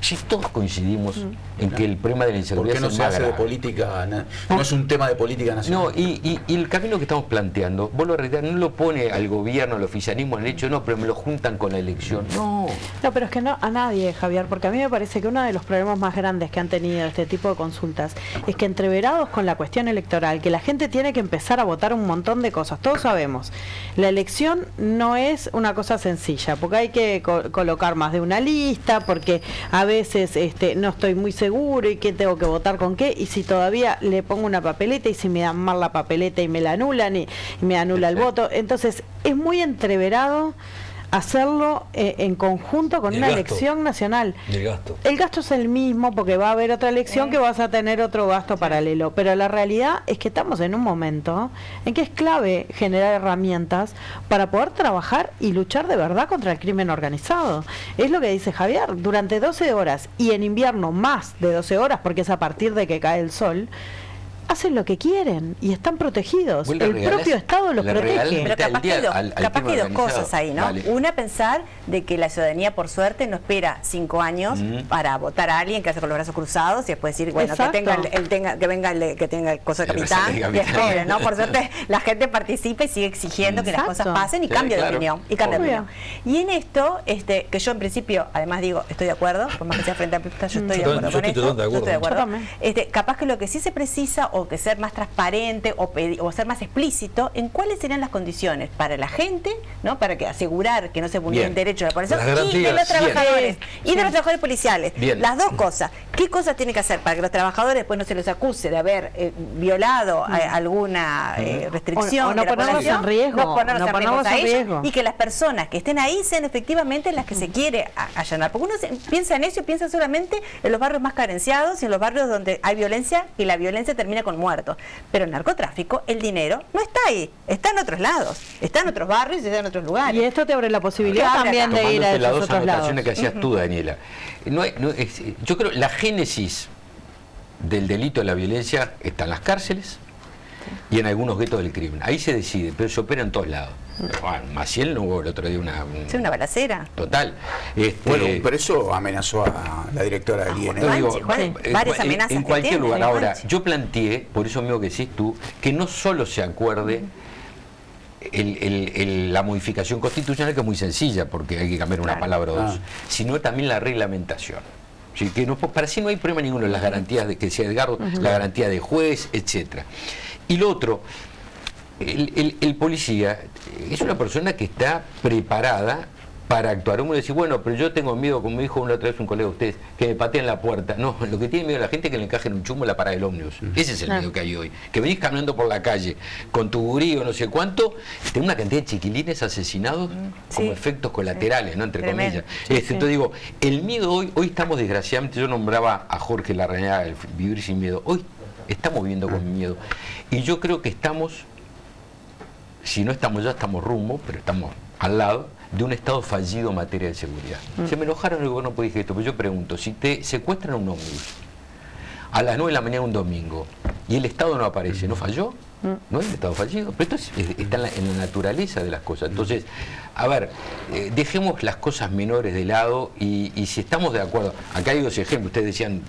si todos coincidimos en que el problema de la inseguridad es más grave. ¿Por qué no se hace de política? No es un tema de política nacional. No, y el camino que estamos planteando, vuelvo a reiterar, no lo pone al gobierno, al oficialismo, en el hecho, no, pero me lo juntan con la elección. No, pero es que no a nadie, Javier, porque a mí me parece que uno de los problemas más grandes que han tenido este tipo de consultas es que entreverados con la cuestión electoral, que la gente tiene que empezar a votar un montón de cosas, todos sabemos, la elección no es una cosa sencilla, porque hay que colocar más de una lista, porque a veces no estoy muy seguro y qué tengo que votar con qué, y si todavía le pongo una papeleta y si me dan mal la papeleta y me la anulan y me anula el voto, entonces es muy entreverado hacerlo en conjunto con una elección nacional. El gasto es el mismo porque va a haber otra elección que vas a tener otro gasto paralelo, pero la realidad es que estamos en un momento en que es clave generar herramientas para poder trabajar y luchar de verdad contra el crimen organizado. Es lo que dice Javier, durante 12 horas y en invierno más de 12 horas, porque es a partir de que cae el sol, hacen lo que quieren y están protegidos. El propio Estado los protege. Pero capaz que hay dos cosas ahí, ¿no? Vale. Una, pensar de que la ciudadanía, por suerte, no espera 5 años para votar a alguien que hace con los brazos cruzados y después decir, bueno, que venga el cosa de capitán y espere, ¿no? Por suerte, la gente participa y sigue exigiendo que las cosas pasen y cambie de opinión. Y en esto, que yo en principio, además digo, estoy de acuerdo, por más que sea frente a Plata, yo estoy de acuerdo con esto. Yo estoy de acuerdo. Capaz que lo que sí se precisa o que ser más transparente o ser más explícito en cuáles serían las condiciones para la gente, ¿no? Para que asegurar que no se vulneren derechos de la población y de los trabajadores y de los trabajadores policiales. Las dos cosas. ¿Qué cosas tienen que hacer para que los trabajadores después no se les acuse de haber violado alguna restricción o no ponerlos en riesgo, no ponerlos en riesgo y que las personas que estén ahí sean efectivamente las que se quiere allanar? Porque uno piensa en eso y piensa solamente en los barrios más carenciados y en los barrios donde hay violencia y la violencia termina con muertos. Pero el narcotráfico, el dinero, no está ahí, está en otros lados, está en otros barrios y está en otros lugares. Y esto te abre la posibilidad también de ir a esos otros lados. Las dos anotaciones que hacías tú, Daniela. Yo creo la génesis del delito de la violencia está en las cárceles y en algunos guetos del crimen. Ahí se decide, pero se opera en todos lados. Bueno, Maciel no hubo el otro día una balacera. Total. Bueno, pero eso amenazó a la directora del INE. Varias amenazas en cualquier lugar. Ahora, yo planteé, por eso mismo que decís tú, que no solo se acuerde la modificación constitucional, que es muy sencilla, porque hay que cambiar una palabra o dos, sino también la reglamentación. Sí, que no, para sí no hay problema ninguno, las garantías de que decía Edgardo, la garantía de juez, etcétera. Y lo otro, el policía es una persona que está preparada para actuar. Uno dice, bueno, pero yo tengo miedo, como me dijo una otra vez un colega de ustedes, que me pateen la puerta. No, lo que tiene miedo la gente es que le encajen un chumbo en la parada del ómnibus. Ese es el miedo que hay hoy. Que venís caminando por la calle con tu gurí o no sé cuánto, tenés una cantidad de chiquilines asesinados como efectos colaterales, ¿no? Entre comillas. Entonces digo, el miedo hoy estamos desgraciadamente, yo nombraba a Jorge Larrañaga, el vivir sin miedo. Hoy estamos viviendo con miedo. Y yo creo que estamos, si no estamos ya, estamos rumbo, pero estamos al lado de un Estado fallido en materia de seguridad. Se me enojaron el gobierno por dije esto, pero yo pregunto, si te secuestran un ómnibus a las 9 de la mañana un domingo y el Estado no aparece, ¿no falló? ¿No es el Estado fallido? Pero esto está en la naturaleza de las cosas. Entonces, a ver, dejemos las cosas menores de lado y si estamos de acuerdo, acá hay dos ejemplos, ustedes decían,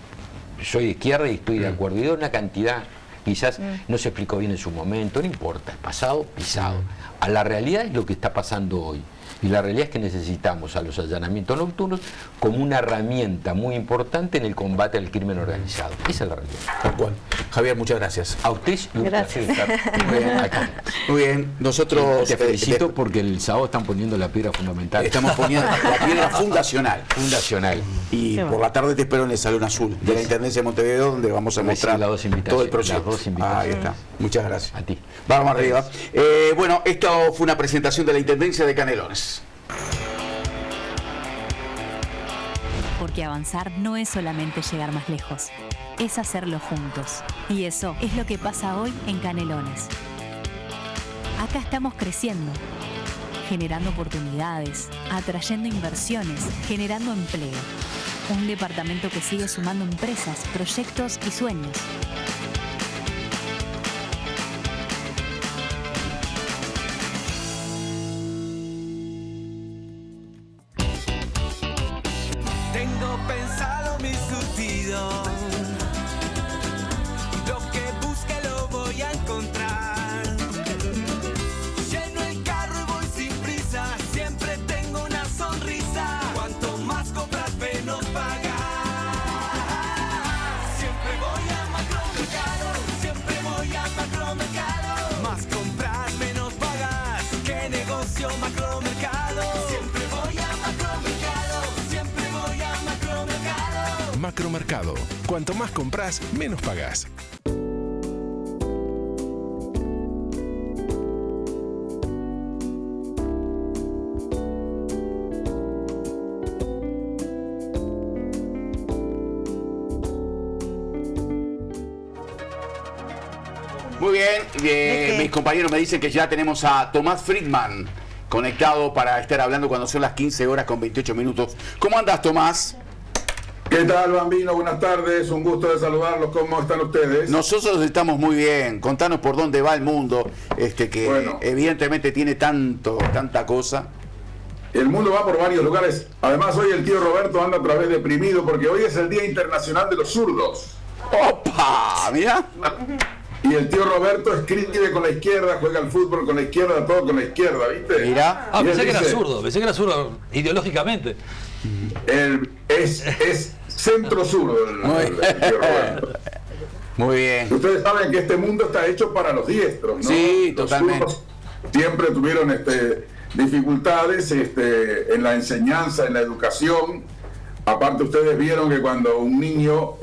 soy de izquierda y estoy de acuerdo, y de una cantidad, quizás no se explicó bien en su momento, no importa, el pasado, pisado. A la realidad es lo que está pasando hoy. Y la realidad es que necesitamos a los allanamientos nocturnos como una herramienta muy importante en el combate al crimen organizado. Esa es la realidad. Tal cual. Javier, muchas gracias. A usted y un placer estar muy bien acá. Muy bien, nosotros te felicito porque el sábado están poniendo la piedra fundamental. Estamos poniendo la piedra fundacional. Y por la tarde te espero en el Salón Azul de la Intendencia de Montevideo, donde vamos a mostrar todo el proyecto. Ahí está. Muchas gracias. A ti. Vamos arriba. Bueno, esto fue una presentación de la Intendencia de Canelones. Porque avanzar no es solamente llegar más lejos, es hacerlo juntos. Y eso es lo que pasa hoy en Canelones. Acá estamos creciendo, generando oportunidades, atrayendo inversiones, generando empleo. Un departamento que sigue sumando empresas, proyectos y sueños. Tengo pensado mi surtido, lo que busque lo voy a encontrar. Lleno el carro y voy sin prisa, siempre tengo una sonrisa. Cuanto más compras, menos pagas. Siempre voy a Macromercado, siempre voy a Macromercado. Más compras, menos pagas. ¿Qué negocio Macromercado? Siempre voy a Macromercado, siempre voy a Macromercado. Macromercado. Cuanto más compras, menos pagás. Muy bien, mis compañeros me dicen que ya tenemos a Tomás Friedman conectado para estar hablando cuando son las 15 horas con 28 minutos. ¿Cómo andas, Tomás? ¿Qué tal, Bambino? Buenas tardes, un gusto de saludarlos. ¿Cómo están ustedes? Nosotros estamos muy bien. Contanos por dónde va el mundo, que bueno, evidentemente tiene tanta cosa. El mundo va por varios lugares. Además, hoy el tío Roberto anda otra vez deprimido porque hoy es el Día Internacional de los Zurdos. ¡Opa! Mira. Y el tío Roberto escribe con la izquierda, juega al fútbol con la izquierda, todo con la izquierda, ¿viste? Mira. Pensé que era zurdo ideológicamente. Es centro zurdo el tío Roberto. Muy bien. Ustedes saben que este mundo está hecho para los diestros, ¿no? Sí, los totalmente. Siempre tuvieron dificultades en la enseñanza, en la educación. Aparte, ustedes vieron que cuando un niño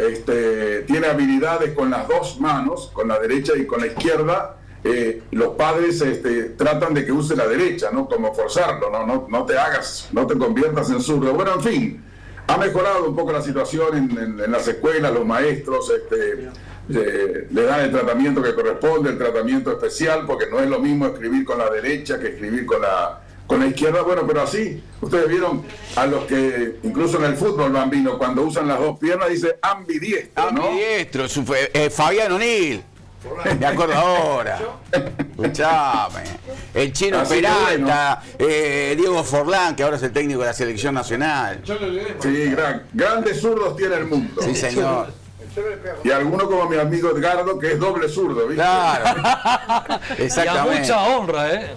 tiene habilidades con las dos manos, con la derecha y con la izquierda, los padres tratan de que use la derecha, ¿no? Como forzarlo, no te conviertas en zurdo. Bueno, en fin, ha mejorado un poco la situación en las escuelas, los maestros le dan el tratamiento que corresponde, el tratamiento especial, porque no es lo mismo escribir con la derecha que escribir con la izquierda. Bueno, pero así, ustedes vieron a los que, incluso en el fútbol, Bambino, cuando usan las dos piernas, dice ambidiestro, ¿no? Ambidiestro, Fabián O'Neill. Me acuerdo ahora. Escuchame. El Chino así Peralta, Diego Forlán, que ahora es el técnico de la selección nacional. Sí, grandes zurdos tiene el mundo. Sí, señor. Y alguno como mi amigo Edgardo, que es doble zurdo, ¿viste? Claro. Exactamente. Y a mucha honra,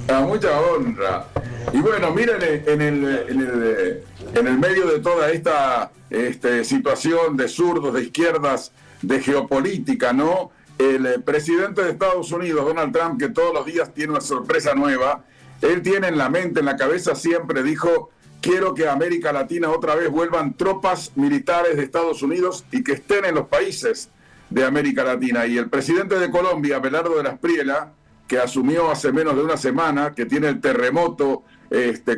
A mucha honra. Y bueno, miren, en el medio de toda esta situación de zurdos, de izquierdas, de geopolítica, ¿no? El presidente de Estados Unidos, Donald Trump, que todos los días tiene una sorpresa nueva, él tiene en la mente, en la cabeza siempre, dijo: quiero que a América Latina otra vez vuelvan tropas militares de Estados Unidos y que estén en los países de América Latina. Y el presidente de Colombia, Abelardo de la Espriella, que asumió hace menos de una semana, que tiene el terremoto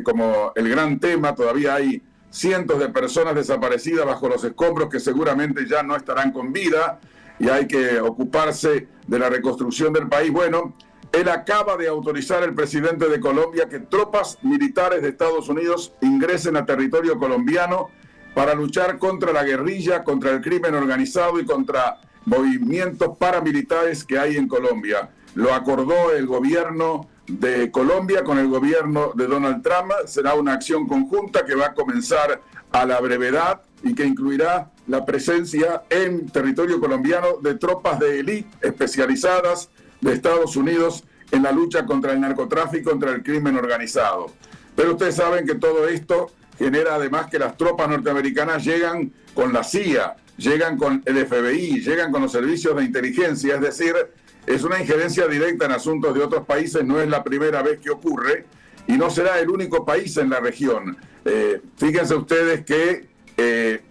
como el gran tema, todavía hay cientos de personas desaparecidas bajo los escombros que seguramente ya no estarán con vida y hay que ocuparse de la reconstrucción del país. Bueno, él acaba de autorizar, el presidente de Colombia, que tropas militares de Estados Unidos ingresen a territorio colombiano para luchar contra la guerrilla, contra el crimen organizado y contra movimientos paramilitares que hay en Colombia. Lo acordó el gobierno de Colombia con el gobierno de Donald Trump. Será una acción conjunta que va a comenzar a la brevedad y que incluirá la presencia en territorio colombiano de tropas de élite especializadas de Estados Unidos en la lucha contra el narcotráfico, contra el crimen organizado. Pero ustedes saben que todo esto genera además que las tropas norteamericanas llegan con la CIA, llegan con el FBI, llegan con los servicios de inteligencia, es decir, es una injerencia directa en asuntos de otros países, no es la primera vez que ocurre y no será el único país en la región. Fíjense ustedes que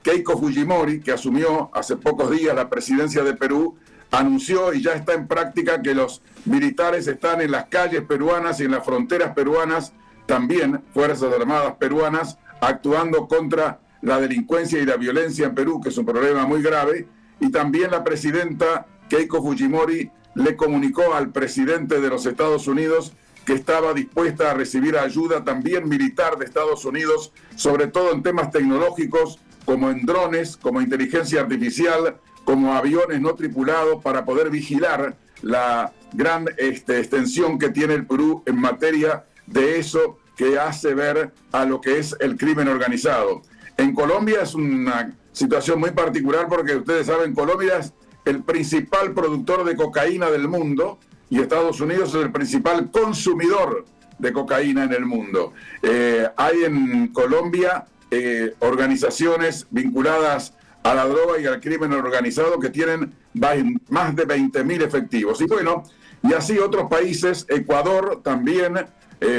Keiko Fujimori, que asumió hace pocos días la presidencia de Perú, anunció y ya está en práctica que los militares están en las calles peruanas y en las fronteras peruanas, también Fuerzas Armadas peruanas, actuando contra la delincuencia y la violencia en Perú, que es un problema muy grave, y también la presidenta Keiko Fujimori le comunicó al presidente de los Estados Unidos que estaba dispuesta a recibir ayuda también militar de Estados Unidos, sobre todo en temas tecnológicos, como en drones, como inteligencia artificial, como aviones no tripulados, para poder vigilar la gran extensión que tiene el Perú en materia de eso que hace ver a lo que es el crimen organizado. En Colombia es una situación muy particular porque ustedes saben, Colombia es el principal productor de cocaína del mundo y Estados Unidos es el principal consumidor de cocaína en el mundo. Hay en Colombia organizaciones vinculadas a la droga y al crimen organizado que tienen más de 20.000 efectivos. Y bueno, y así otros países, Ecuador también,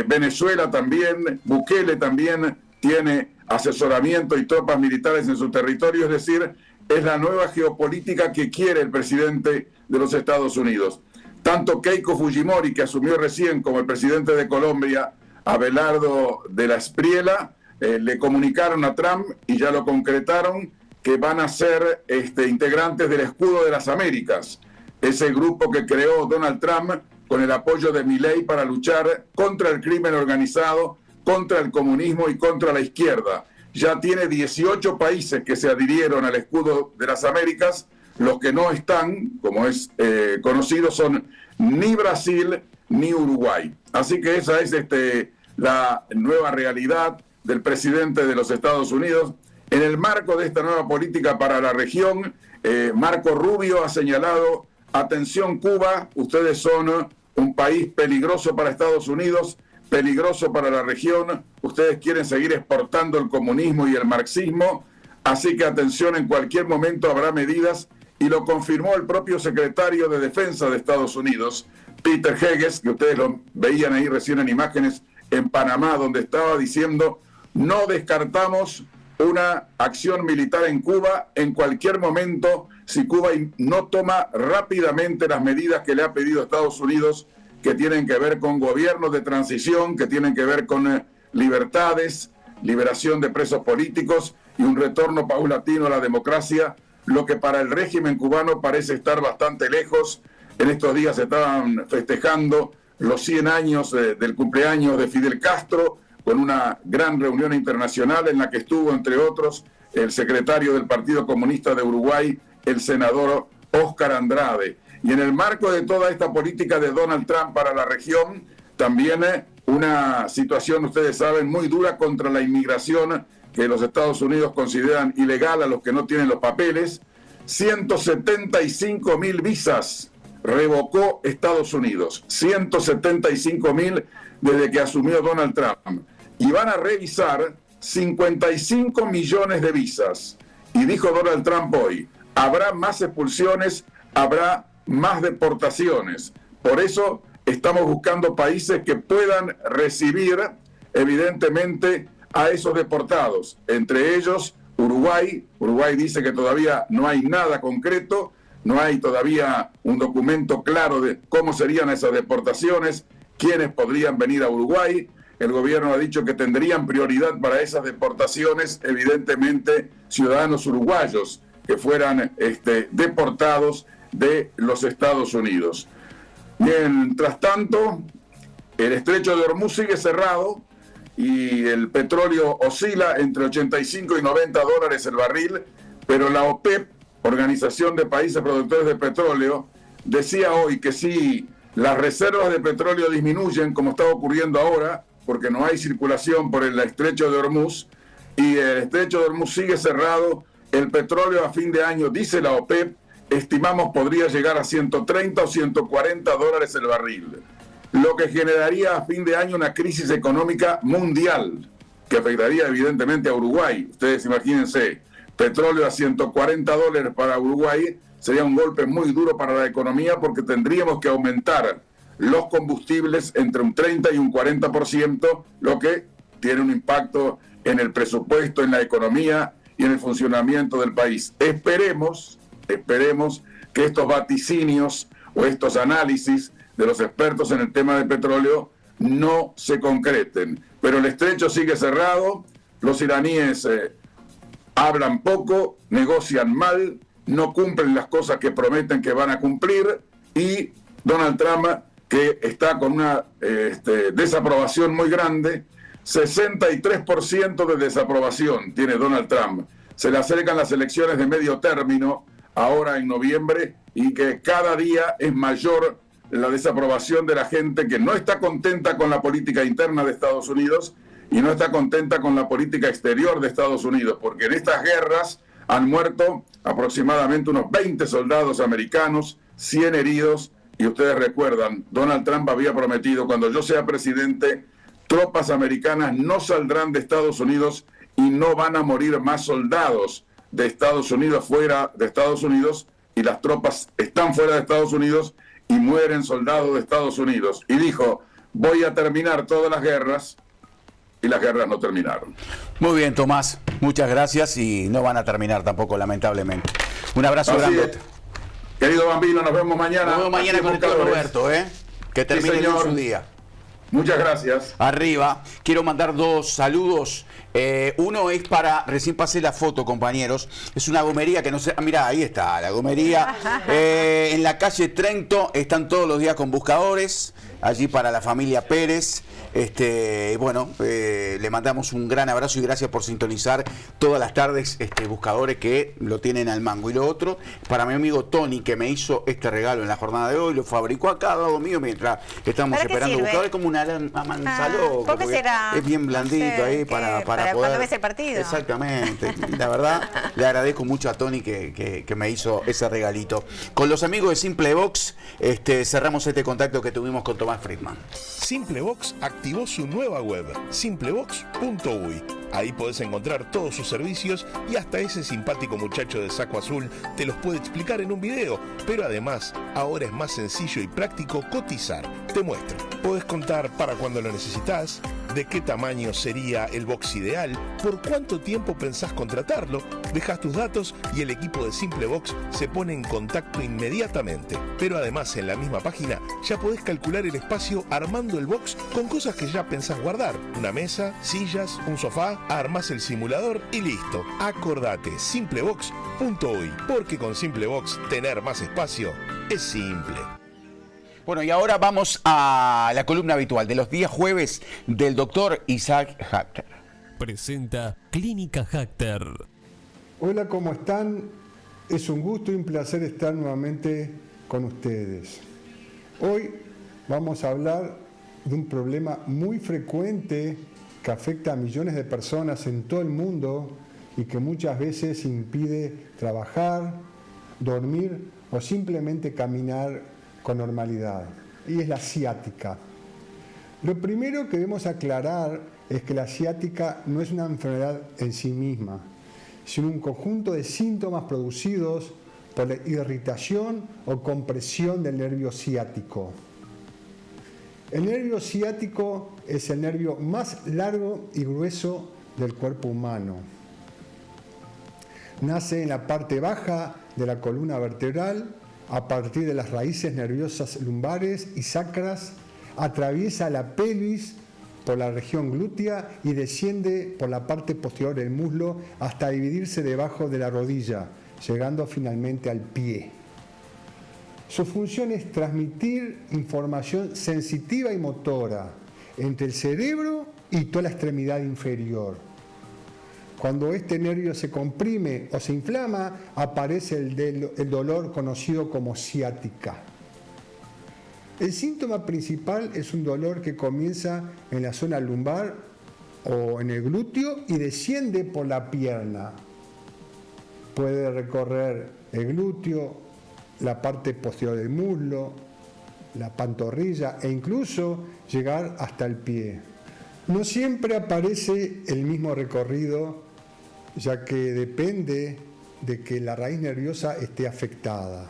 Venezuela también, Bukele también tiene asesoramiento y tropas militares en su territorio, es decir, es la nueva geopolítica que quiere el presidente de los Estados Unidos. Tanto Keiko Fujimori, que asumió recién, como el presidente de Colombia, Abelardo de la Espriella, le comunicaron a Trump y ya lo concretaron, que van a ser integrantes del Escudo de las Américas, ese grupo que creó Donald Trump con el apoyo de Milei para luchar contra el crimen organizado, contra el comunismo y contra la izquierda. Ya tiene 18 países que se adhirieron al escudo de las Américas. Los que no están, como es conocido, son ni Brasil ni Uruguay. Así que esa es la nueva realidad del presidente de los Estados Unidos. En el marco de esta nueva política para la región, Marco Rubio ha señalado: atención Cuba, ustedes son un país peligroso para Estados Unidos, peligroso para la región, ustedes quieren seguir exportando el comunismo y el marxismo, así que atención, en cualquier momento habrá medidas, y lo confirmó el propio secretario de Defensa de Estados Unidos, Peter Hegges, que ustedes lo veían ahí recién en imágenes en Panamá, donde estaba diciendo: no descartamos una acción militar en Cuba en cualquier momento si Cuba no toma rápidamente las medidas que le ha pedido Estados Unidos, que tienen que ver con gobiernos de transición, que tienen que ver con libertades, liberación de presos políticos y un retorno paulatino a la democracia, lo que para el régimen cubano parece estar bastante lejos. En estos días se estaban festejando los 100 años del cumpleaños de Fidel Castro, con una gran reunión internacional en la que estuvo, entre otros, el secretario del Partido Comunista de Uruguay, el senador Óscar Andrade. Y en el marco de toda esta política de Donald Trump para la región, también una situación, ustedes saben, muy dura contra la inmigración, que los Estados Unidos consideran ilegal a los que no tienen los papeles. 175.000 visas revocó Estados Unidos, 175.000 desde que asumió Donald Trump. Y van a revisar 55 millones de visas. Y dijo Donald Trump hoy: habrá más expulsiones, habrá más deportaciones. Por eso estamos buscando países que puedan recibir, evidentemente, a esos deportados. Entre ellos, Uruguay. Uruguay dice que todavía no hay nada concreto, no hay todavía un documento claro de cómo serían esas deportaciones, quiénes podrían venir a Uruguay. El gobierno ha dicho que tendrían prioridad para esas deportaciones, evidentemente, ciudadanos uruguayos que fueran deportados de los Estados Unidos. Mientras tanto, el estrecho de Hormuz sigue cerrado y el petróleo oscila entre 85 y 90 dólares el barril, pero la OPEP, Organización de Países Productores de Petróleo, decía hoy que si las reservas de petróleo disminuyen, como está ocurriendo ahora, porque no hay circulación por el estrecho de Hormuz, y el estrecho de Hormuz sigue cerrado, el petróleo a fin de año, dice la OPEP, estimamos podría llegar a 130 o 140 dólares el barril, lo que generaría a fin de año una crisis económica mundial, que afectaría evidentemente a Uruguay. Ustedes imagínense, petróleo a 140 dólares para Uruguay sería un golpe muy duro para la economía, porque tendríamos que aumentar los combustibles entre un 30 y un 40%, lo que tiene un impacto en el presupuesto, en la economía y en el funcionamiento del país. Esperemos que estos vaticinios o estos análisis de los expertos en el tema del petróleo no se concreten. Pero el estrecho sigue cerrado, los iraníes hablan poco, negocian mal, no cumplen las cosas que prometen que van a cumplir, y Donald Trump, que está con una desaprobación muy grande, 63% de desaprobación tiene Donald Trump. Se le acercan las elecciones de medio término ahora en noviembre, y que cada día es mayor la desaprobación de la gente que no está contenta con la política interna de Estados Unidos y no está contenta con la política exterior de Estados Unidos, porque en estas guerras han muerto aproximadamente unos 20 soldados americanos, 100 heridos, y ustedes recuerdan, Donald Trump había prometido: cuando yo sea presidente, tropas americanas no saldrán de Estados Unidos y no van a morir más soldados de Estados Unidos fuera de Estados Unidos, y las tropas están fuera de Estados Unidos y mueren soldados de Estados Unidos. Y dijo: voy a terminar todas las guerras, y las guerras no terminaron. Muy bien, Tomás, muchas gracias, y no van a terminar tampoco, lamentablemente. Un abrazo grande. Querido Bambino, nos vemos mañana. Nos vemos mañana con el doctor Roberto, que termine bien su día. Muchas gracias. Arriba. Quiero mandar 2 saludos. Uno es para, recién pasé la foto, compañeros. Es una gomería que no sé. Mirá, ahí está, la gomería. En la calle Trento están todos los días con buscadores. Allí para la familia Pérez. Bueno, le mandamos un gran abrazo y gracias por sintonizar todas las tardes buscadores que lo tienen al mango. Y lo otro, para mi amigo Tony, que me hizo este regalo en la jornada de hoy, lo fabricó acá al lado mío mientras estamos esperando buscadores, como una manzaloca. ¿Por qué será? Es bien blandito, no sé, ahí para poder... cuando ves el partido. Exactamente. La verdad, le agradezco mucho a Tony que me hizo ese regalito. Con los amigos de Simplebox cerramos este contacto que tuvimos con Tomás Friedman. Simplebox activó su nueva web, simplebox.uy. Ahí podés encontrar todos sus servicios y hasta ese simpático muchacho de saco azul te los puede explicar en un video. Pero además, ahora es más sencillo y práctico cotizar. Te muestro. Podés contar para cuando lo necesitas, de qué tamaño sería el box ideal, por cuánto tiempo pensás contratarlo, dejas tus datos y el equipo de Simplebox se pone en contacto inmediatamente. Pero además en la misma página ya podés calcular el espacio armando el box con cosas que ya pensás guardar. Una mesa, sillas, un sofá, armás el simulador y listo. Acordate, simplebox.uy, porque con Simplebox tener más espacio es simple. Bueno, y ahora vamos a la columna habitual de los días jueves del doctor Isaac Hachter. Presenta Clínica Hachter. Hola, ¿cómo están? Es un gusto y un placer estar nuevamente con ustedes. Hoy vamos a hablar de un problema muy frecuente que afecta a millones de personas en todo el mundo y que muchas veces impide trabajar, dormir o simplemente caminar con normalidad, y es la ciática. Lo primero que debemos aclarar es que la ciática no es una enfermedad en sí misma, sino un conjunto de síntomas producidos por la irritación o compresión del nervio ciático. El nervio ciático es el nervio más largo y grueso del cuerpo humano. Nace en la parte baja de la columna vertebral, a partir de las raíces nerviosas lumbares y sacras, atraviesa la pelvis por la región glútea y desciende por la parte posterior del muslo hasta dividirse debajo de la rodilla, llegando finalmente al pie. Su función es transmitir información sensitiva y motora entre el cerebro y toda la extremidad inferior. Cuando este nervio se comprime o se inflama, aparece el dolor conocido como ciática. El síntoma principal es un dolor que comienza en la zona lumbar o en el glúteo y desciende por la pierna. Puede recorrer el glúteo, la parte posterior del muslo, la pantorrilla e incluso llegar hasta el pie. No siempre aparece el mismo recorrido, ya que depende de que la raíz nerviosa esté afectada.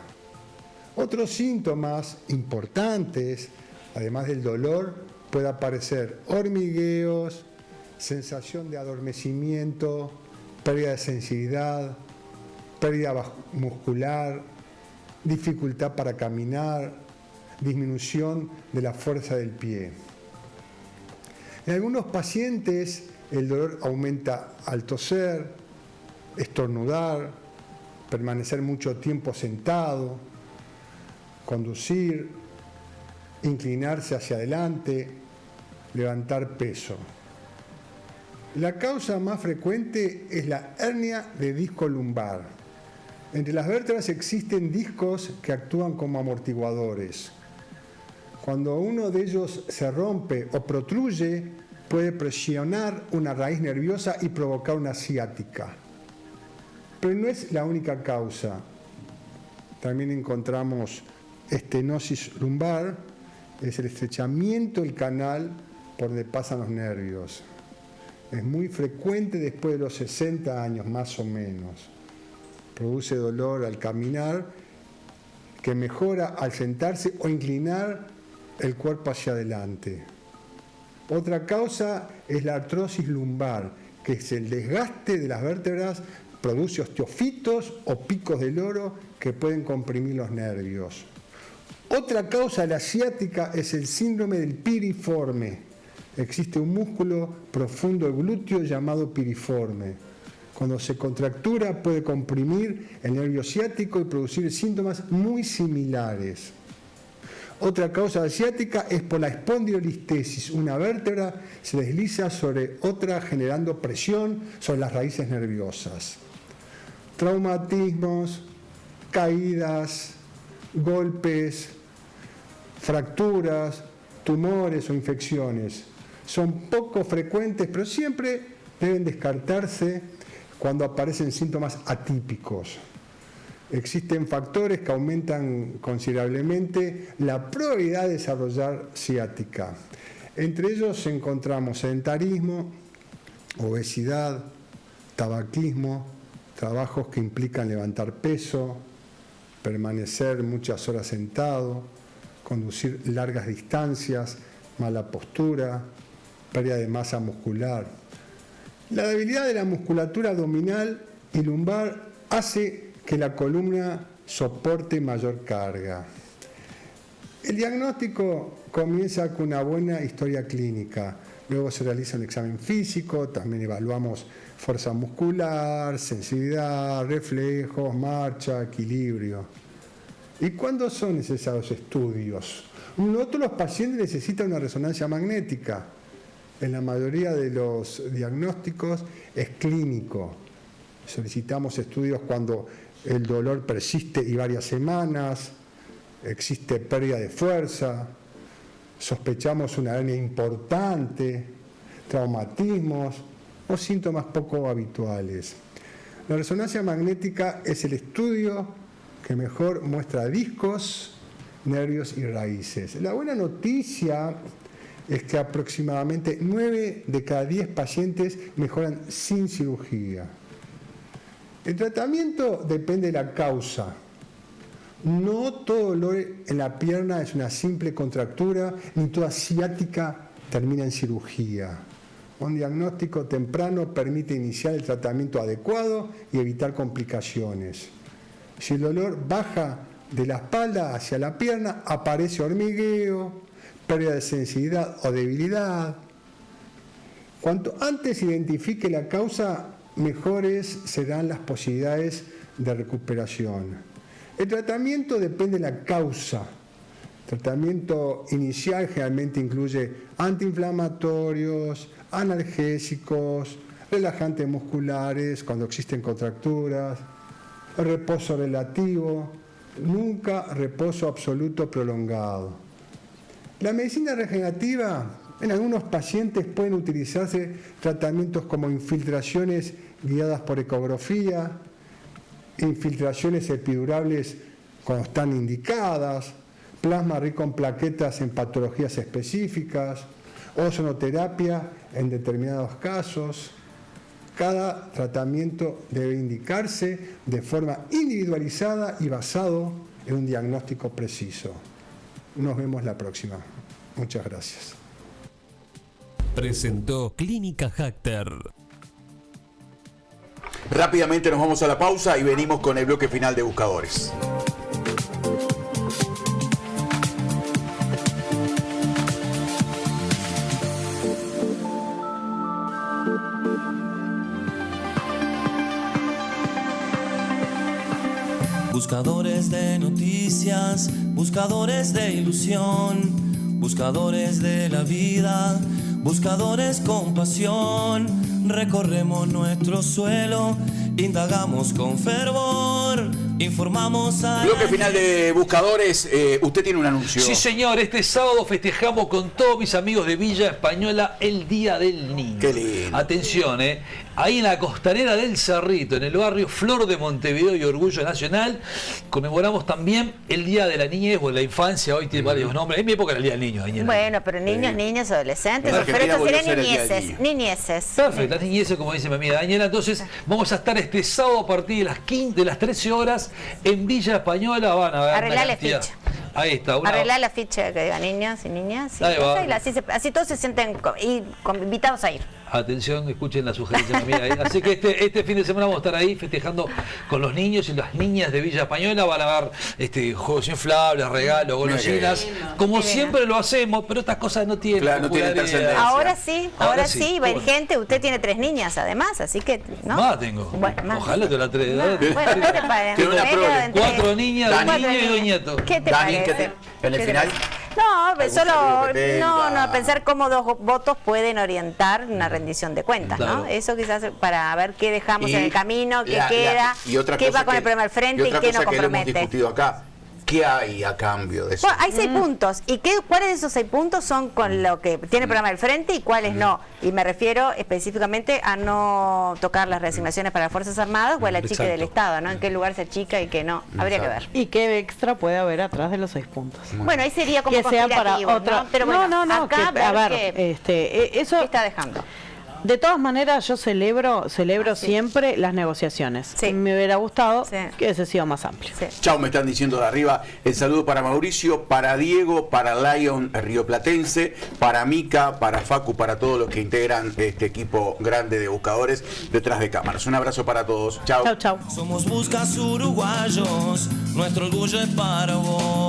Otros síntomas importantes, además del dolor, puede aparecer hormigueos, sensación de adormecimiento, pérdida de sensibilidad, pérdida muscular, dificultad para caminar, disminución de la fuerza del pie. En algunos pacientes el dolor aumenta al toser, estornudar, permanecer mucho tiempo sentado, conducir, inclinarse hacia adelante, levantar peso. La causa más frecuente es la hernia de disco lumbar. Entre las vértebras existen discos que actúan como amortiguadores. Cuando uno de ellos se rompe o protruye, puede presionar una raíz nerviosa y provocar una ciática. Pero no es la única causa. También encontramos estenosis lumbar, es el estrechamiento del canal por donde pasan los nervios. Es muy frecuente después de los 60 años, más o menos. Produce dolor al caminar, que mejora al sentarse o inclinar el cuerpo hacia adelante. Otra causa es la artrosis lumbar, que es el desgaste de las vértebras, produce osteofitos o picos de loro que pueden comprimir los nervios. Otra causa de la ciática es el síndrome del piriforme. Existe un músculo profundo del glúteo llamado piriforme. Cuando se contractura puede comprimir el nervio ciático y producir síntomas muy similares. Otra causa ciática es por la espondilolistesis. Una vértebra se desliza sobre otra generando presión sobre las raíces nerviosas. Traumatismos, caídas, golpes, fracturas, tumores o infecciones son poco frecuentes, pero siempre deben descartarse cuando aparecen síntomas atípicos. Existen factores que aumentan considerablemente la probabilidad de desarrollar ciática. Entre ellos encontramos sedentarismo, obesidad, tabaquismo, trabajos que implican levantar peso, permanecer muchas horas sentado, conducir largas distancias, mala postura, pérdida de masa muscular. La debilidad de la musculatura abdominal y lumbar hace que la columna soporte mayor carga. El diagnóstico comienza con una buena historia clínica. Luego se realiza un examen físico, también evaluamos fuerza muscular, sensibilidad, reflejos, marcha, equilibrio. ¿Y cuándo son necesarios estudios? No todos los pacientes necesitan una resonancia magnética. En la mayoría de los diagnósticos es clínico. Solicitamos estudios cuando el dolor persiste y varias semanas, existe pérdida de fuerza, sospechamos una hernia importante, traumatismos o síntomas poco habituales. La resonancia magnética es el estudio que mejor muestra discos, nervios y raíces. La buena noticia es que aproximadamente 9 de cada 10 pacientes mejoran sin cirugía. El tratamiento depende de la causa. No todo dolor en la pierna es una simple contractura, ni toda ciática termina en cirugía. Un diagnóstico temprano permite iniciar el tratamiento adecuado y evitar complicaciones. Si el dolor baja de la espalda hacia la pierna, aparece hormigueo, pérdida de sensibilidad o debilidad. Cuanto antes se identifique la causa, mejores serán las posibilidades de recuperación. El tratamiento depende de la causa. El tratamiento inicial generalmente incluye antiinflamatorios, analgésicos, relajantes musculares cuando existen contracturas, reposo relativo, nunca reposo absoluto prolongado. La medicina regenerativa, en algunos pacientes pueden utilizarse tratamientos como infiltraciones guiadas por ecografía, infiltraciones epidurales cuando están indicadas, plasma rico en plaquetas en patologías específicas, ozonoterapia en determinados casos. Cada tratamiento debe indicarse de forma individualizada y basado en un diagnóstico preciso. Nos vemos la próxima. Muchas gracias. Presentó Clínica Hackter. Rápidamente nos vamos a la pausa y venimos con el bloque final de Buscadores. Buscadores de noticias, buscadores de ilusión, buscadores de la vida, buscadores con pasión. Recorremos nuestro suelo, indagamos con fervor, informamos a... Bloque final de Buscadores, usted tiene un anuncio. Sí, señor, este sábado festejamos con todos mis amigos de Villa Española el Día del Niño. Qué lindo. Atención, ahí en la costanera del Cerrito, en el barrio Flor de Montevideo y Orgullo Nacional, conmemoramos también el Día de la Niñez o la Infancia. Hoy tiene varios nombres. En mi época era el Día del Niño. Bueno, pero niños, niñas, adolescentes, pero esto sería niñeces. Niñeces. Perfecto, las niñeces, como dice mi amiga Daniela. Entonces, vamos a estar este sábado a partir de las 13 horas en Villa Española. Van a ver arreglar la ficha. Ahí está. Arreglar la ficha que diga niños y niñas. Así todos se sienten invitados a ir. Atención, escuchen la sugerencia mía. Así que este fin de semana vamos a estar ahí festejando con los niños y las niñas de Villa Española. Van a haber juegos inflables, regalos, golosinas. Como siempre lo hacemos, pero estas cosas no tienen. Claro, no tienen trascendencia. Ahora sí, va a ir gente. Usted tiene 3 niñas además, así que. ¿no? Más tengo. Bueno, ojalá te la 3. Bueno, ¿qué te parece? 4 niñas, 2 niños y 2 nietos. ¿Qué te parece? En el final. No, solo pensar cómo 2 votos pueden orientar una rendición de cuentas, claro. ¿no? Eso quizás para ver qué dejamos en el camino, qué queda, qué va con el problema al frente y qué no compromete. Que lo hemos discutido acá. ¿Qué hay a cambio de eso? Bueno, hay 6 puntos. ¿Y cuáles de esos 6 puntos son con lo que tiene el programa del frente y cuáles no? Y me refiero específicamente a no tocar las reasignaciones para las Fuerzas Armadas o a la chica del Estado, ¿no? En qué lugar se achica y qué no. Habría que ver. ¿Y qué extra puede haber atrás de los 6 puntos? Bueno, ahí sería como que sea para otra. ¿no? Pero bueno, acá a ver, eso ¿qué está dejando? De todas maneras, yo celebro siempre las negociaciones. Sí. Me hubiera gustado que hubiese sido más amplio. Sí. Chau, me están diciendo de arriba. El saludo para Mauricio, para Diego, para Lion rioplatense, para Mica, para Facu, para todos los que integran este equipo grande de buscadores detrás de cámaras. Un abrazo para todos. Chau. Chau. Somos Buscas Uruguayos, nuestro orgullo es para vos.